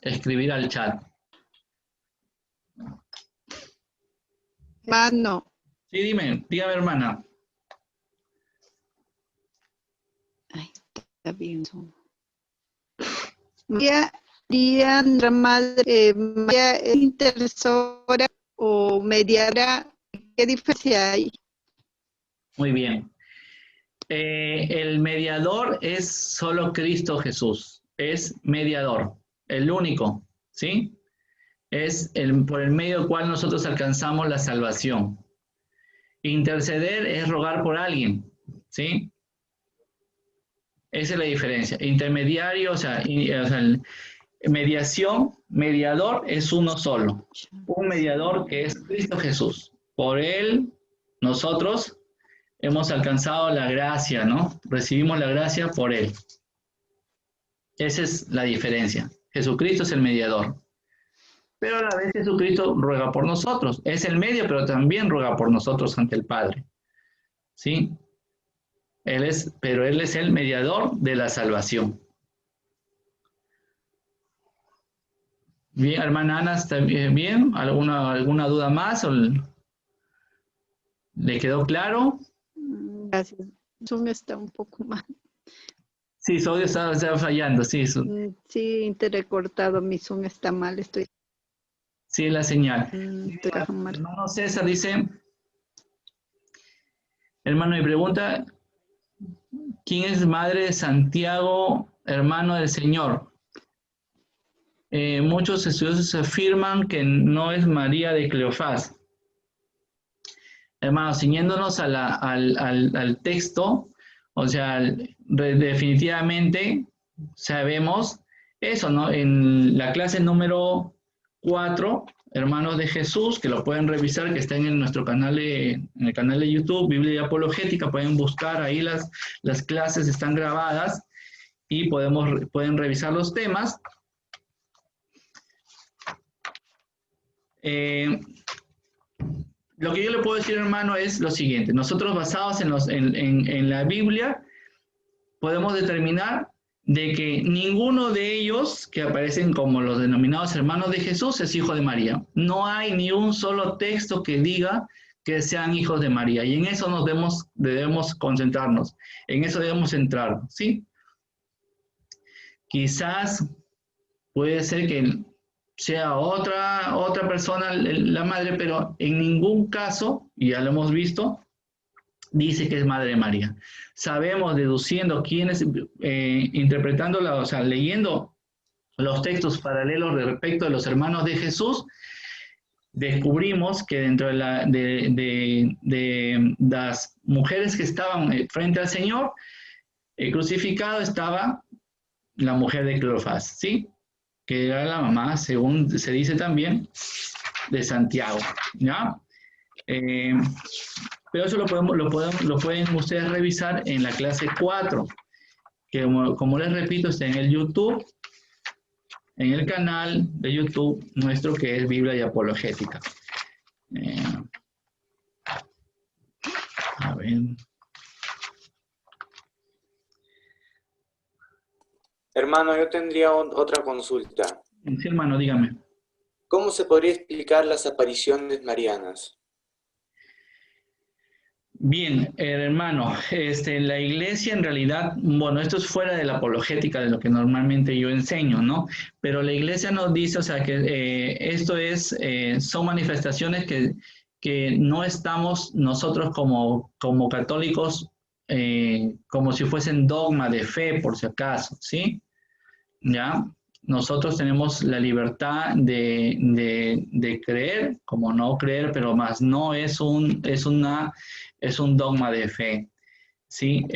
escribir al chat. Mano, Sí, dígame hermana. ay, está bien. María Leandra, madre, María es intercesora o mediadora, ¿qué diferencia hay? Muy bien. El mediador es solo Cristo Jesús, es mediador, el único, ¿sí? Es por el medio del cual nosotros alcanzamos la salvación. Interceder es rogar por alguien, ¿sí? Esa es la diferencia. Intermediario, mediación, mediador es uno solo. Un mediador que es Cristo Jesús. Por él, nosotros hemos alcanzado la gracia, ¿no? Recibimos la gracia por él. Esa es la diferencia. Jesucristo es el mediador. Pero a la vez Jesucristo ruega por nosotros. Es el medio, pero también ruega por nosotros ante el Padre. ¿Sí? Pero Él es el mediador de la salvación. Bien, hermana Ana, ¿está bien? ¿Alguna duda más? ¿Le quedó claro? Gracias. Zoom está un poco mal. Sí, su audio está fallando, sí. Sí, intercortado, mi Zoom está mal, estoy Sí, la señal. mal. Hermano César dice, hermano, mi pregunta, ¿quién es madre de Santiago, hermano del Señor? Muchos estudiosos afirman que no es María de Cleofás. Hermanos, ciñéndonos al texto, o sea, definitivamente sabemos eso, ¿no? En la clase número 4, Hermanos de Jesús, que lo pueden revisar, que está en nuestro canal, en el canal de YouTube, Biblia Apologética, pueden buscar ahí las clases, están grabadas y pueden revisar los temas. Lo que yo le puedo decir, hermano, es lo siguiente. Nosotros, basados en la Biblia, podemos determinar de que ninguno de ellos que aparecen como los denominados hermanos de Jesús es hijo de María. No hay ni un solo texto que diga que sean hijos de María. Y en eso debemos concentrarnos. En eso debemos centrarnos, ¿sí? Quizás puede ser que sea otra persona la madre, pero en ningún caso, y ya lo hemos visto, dice que es Madre de María. Sabemos, deduciendo quiénes, interpretándola, o sea, leyendo los textos paralelos respecto de los hermanos de Jesús, descubrimos que dentro de las mujeres que estaban frente al Señor, crucificado, estaba la mujer de Cleofás, ¿sí? Que era la mamá, según se dice también, de Santiago, ¿ya? Pero eso lo pueden ustedes revisar en la clase 4, que como les repito, está en el YouTube, en el canal de YouTube nuestro, que es Biblia y Apologética. A ver. Hermano, yo tendría otra consulta. Sí, hermano, dígame. ¿Cómo se podría explicar las apariciones marianas? Bien, hermano, la iglesia en realidad, bueno, esto es fuera de la apologética de lo que normalmente yo enseño, ¿no? Pero la iglesia nos dice, o sea, que esto son manifestaciones que no estamos nosotros como católicos como si fuesen dogma de fe, por si acaso, ¿sí? ¿Ya? Nosotros tenemos la libertad de creer, como no creer, pero más no es un dogma de fe, ¿sí?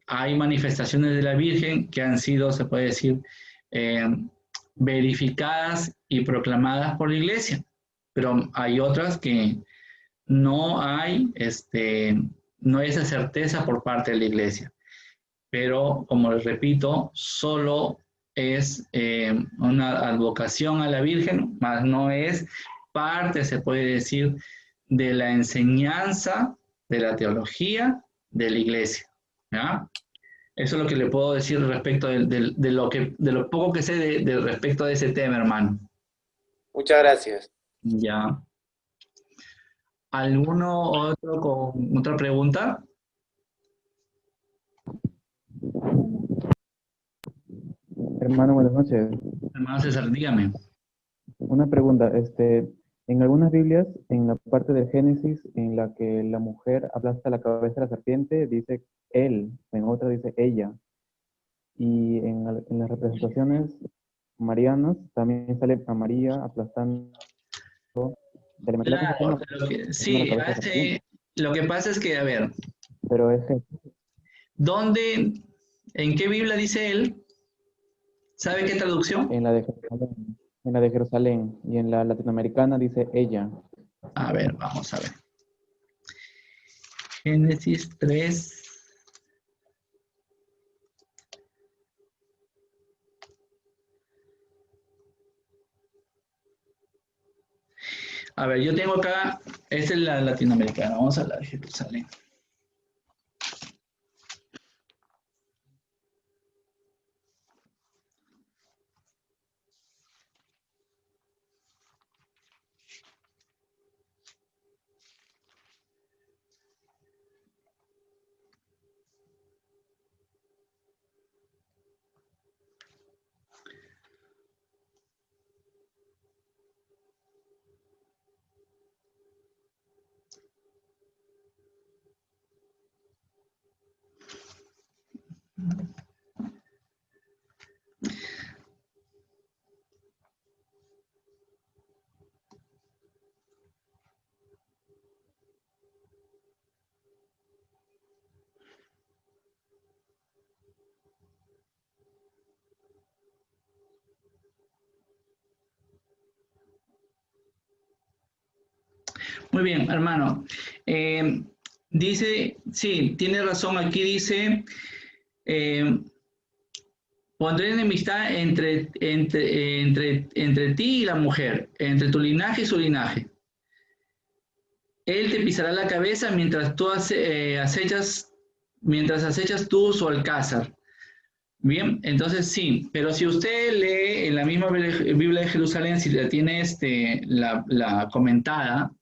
Hay manifestaciones de la Virgen que han sido, se puede decir, verificadas y proclamadas por la Iglesia, pero hay otras que no hay esa certeza por parte de la Iglesia. Pero, como les repito, solo es una advocación a la Virgen, más no es parte, se puede decir, de la enseñanza de la teología de la Iglesia. ¿Ya? Eso es lo que le puedo decir respecto de lo poco que sé respecto de ese tema, hermano. Muchas gracias. Ya. ¿Alguno otro con otra pregunta? Hermano, buenas noches. Hermano César, dígame. Una pregunta, en algunas Biblias, en la parte del Génesis, en la que la mujer aplasta la cabeza de la serpiente, dice él, en otra dice ella. Y en las representaciones marianas también sale a María aplastando de la Inmaculada Claro, Concepción, sí, la cabeza de la serpiente. lo que pasa es que, a ver, Pero es que ¿dónde, en qué Biblia dice él? ¿Sabe qué traducción? en la de Jerusalén y en la latinoamericana dice ella. A ver, vamos a ver. Génesis 3. A ver, yo tengo acá, esta es la latinoamericana, vamos a la de Jerusalén. Muy bien, hermano. Dice, sí, tiene razón, aquí dice, pondré enemistad entre ti y la mujer, entre tu linaje y su linaje. Él te pisará la cabeza mientras acechas tú su alcázar. Bien, entonces sí, pero si usted lee en la misma Biblia de Jerusalén, si la tiene la comentada,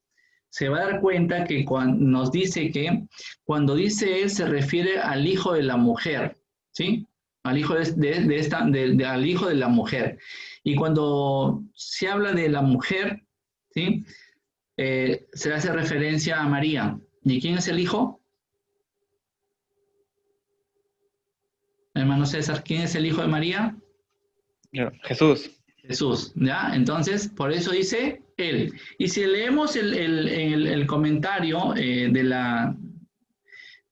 se va a dar cuenta que nos dice que cuando dice él se refiere al hijo de la mujer, ¿sí? Al hijo al hijo de la mujer. Y cuando se habla de la mujer, ¿sí? Se hace referencia a María. ¿Y quién es el hijo? Hermano César, ¿quién es el hijo de María? Jesús. Jesús, ¿ya? Entonces, por eso dice él. Y si leemos el comentario de la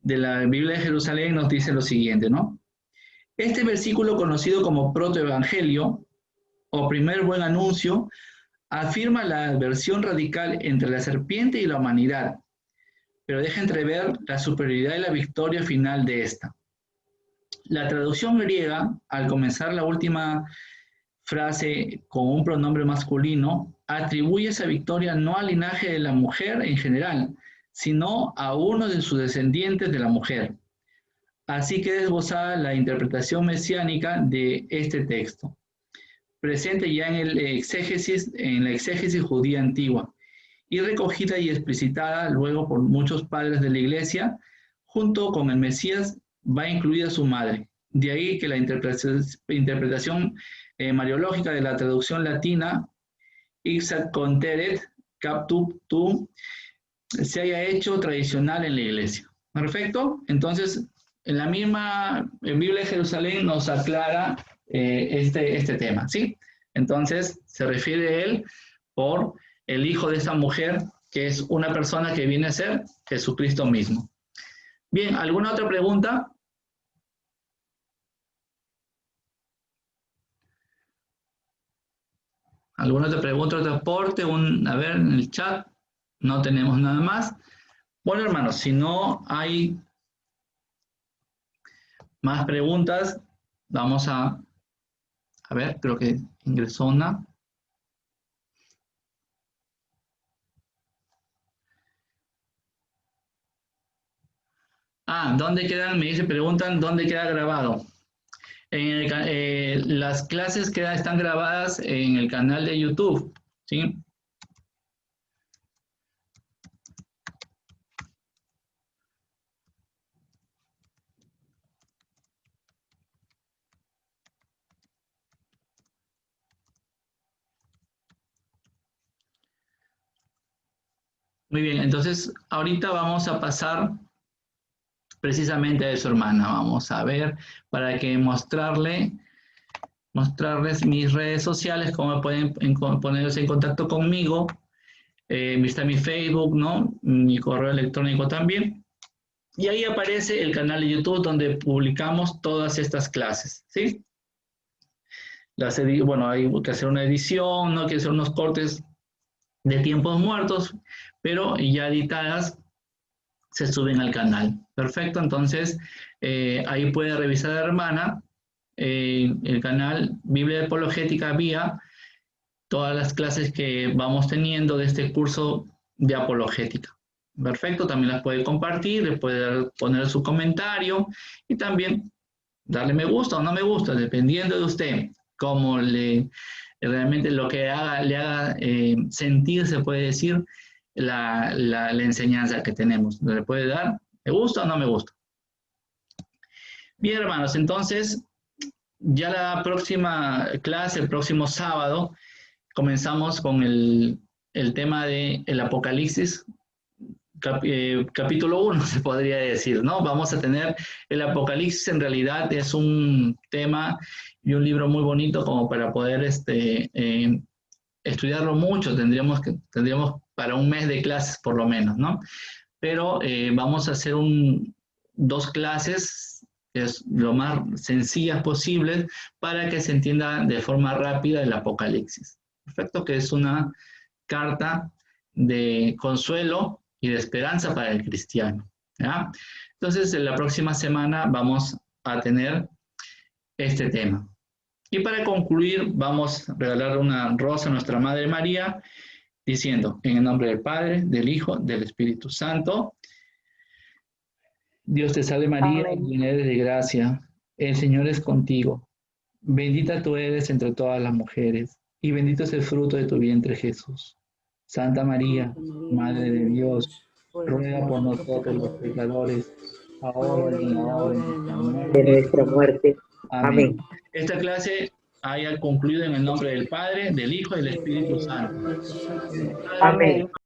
Biblia de Jerusalén, nos dice lo siguiente, ¿no? Este versículo, conocido como protoevangelio o primer buen anuncio, afirma la adversión radical entre la serpiente y la humanidad, pero deja entrever la superioridad y la victoria final de esta. La traducción griega, al comenzar la última frase con un pronombre masculino, atribuye esa victoria no al linaje de la mujer en general, sino a uno de sus descendientes de la mujer. Así queda esbozada la interpretación mesiánica de este texto, presente ya en la exégesis judía antigua, y recogida y explicitada luego por muchos padres de la Iglesia. Junto con el Mesías va incluida su madre. De ahí que la interpretación mariológica de la traducción latina, Ixat conteret captum tu, se haya hecho tradicional en la Iglesia. ¿Perfecto? Entonces, en la misma Biblia de Jerusalén nos aclara este tema, ¿sí? Entonces, se refiere a él por el hijo de esa mujer, que es una persona que viene a ser Jesucristo mismo. Bien, ¿alguna otra pregunta? ¿Alguna otra pregunta, otro aporte? A ver, en el chat no tenemos nada más. Bueno, hermanos, si no hay más preguntas, vamos a A ver, creo que ingresó una. ¿Dónde quedan? Preguntan, ¿dónde queda grabado? Las clases están grabadas en el canal de YouTube, ¿sí? Muy bien, entonces ahorita vamos a pasar precisamente a eso, hermana. Vamos a ver, para que mostrarles mis redes sociales, cómo pueden ponerse en contacto conmigo. Está mi Facebook, ¿no? Mi correo electrónico también. Y ahí aparece el canal de YouTube donde publicamos todas estas clases, ¿sí? Bueno, hay que hacer una edición, ¿no? Hay que hacer unos cortes de tiempos muertos, pero ya editadas se suben al canal. Perfecto, entonces ahí puede revisar la hermana el canal Biblia Apologética vía todas las clases que vamos teniendo de este curso de apologética. Perfecto, también las puede compartir, le puede poner su comentario y también darle me gusta o no me gusta, dependiendo de usted, cómo realmente lo que le haga sentir, se puede decir, la enseñanza que tenemos. Le puede dar me gusta o no me gusta. Bien, hermanos, entonces ya la próxima clase, el próximo sábado, comenzamos con el tema del Apocalipsis, capítulo 1, se podría decir, ¿no? Vamos a tener el Apocalipsis, en realidad es un tema y un libro muy bonito como para poder estudiarlo mucho, tendríamos para un mes de clases por lo menos, ¿no? Pero vamos a hacer dos clases, que es lo más sencillas posibles, para que se entienda de forma rápida el Apocalipsis. Perfecto, que es una carta de consuelo y de esperanza para el cristiano, ¿ya? Entonces, en la próxima semana vamos a tener este tema. Y para concluir, vamos a regalar una rosa a nuestra Madre María, diciendo, en el nombre del Padre, del Hijo, del Espíritu Santo, Dios te salve María, llena eres de gracia, el Señor es contigo, bendita tú eres entre todas las mujeres, y bendito es el fruto de tu vientre Jesús. Santa María, Madre de Dios, ruega por nosotros los pecadores, ahora y en la hora de nuestra muerte. Amén. Esta clase haya concluido en el nombre del Padre, del Hijo y del Espíritu Santo. Amén.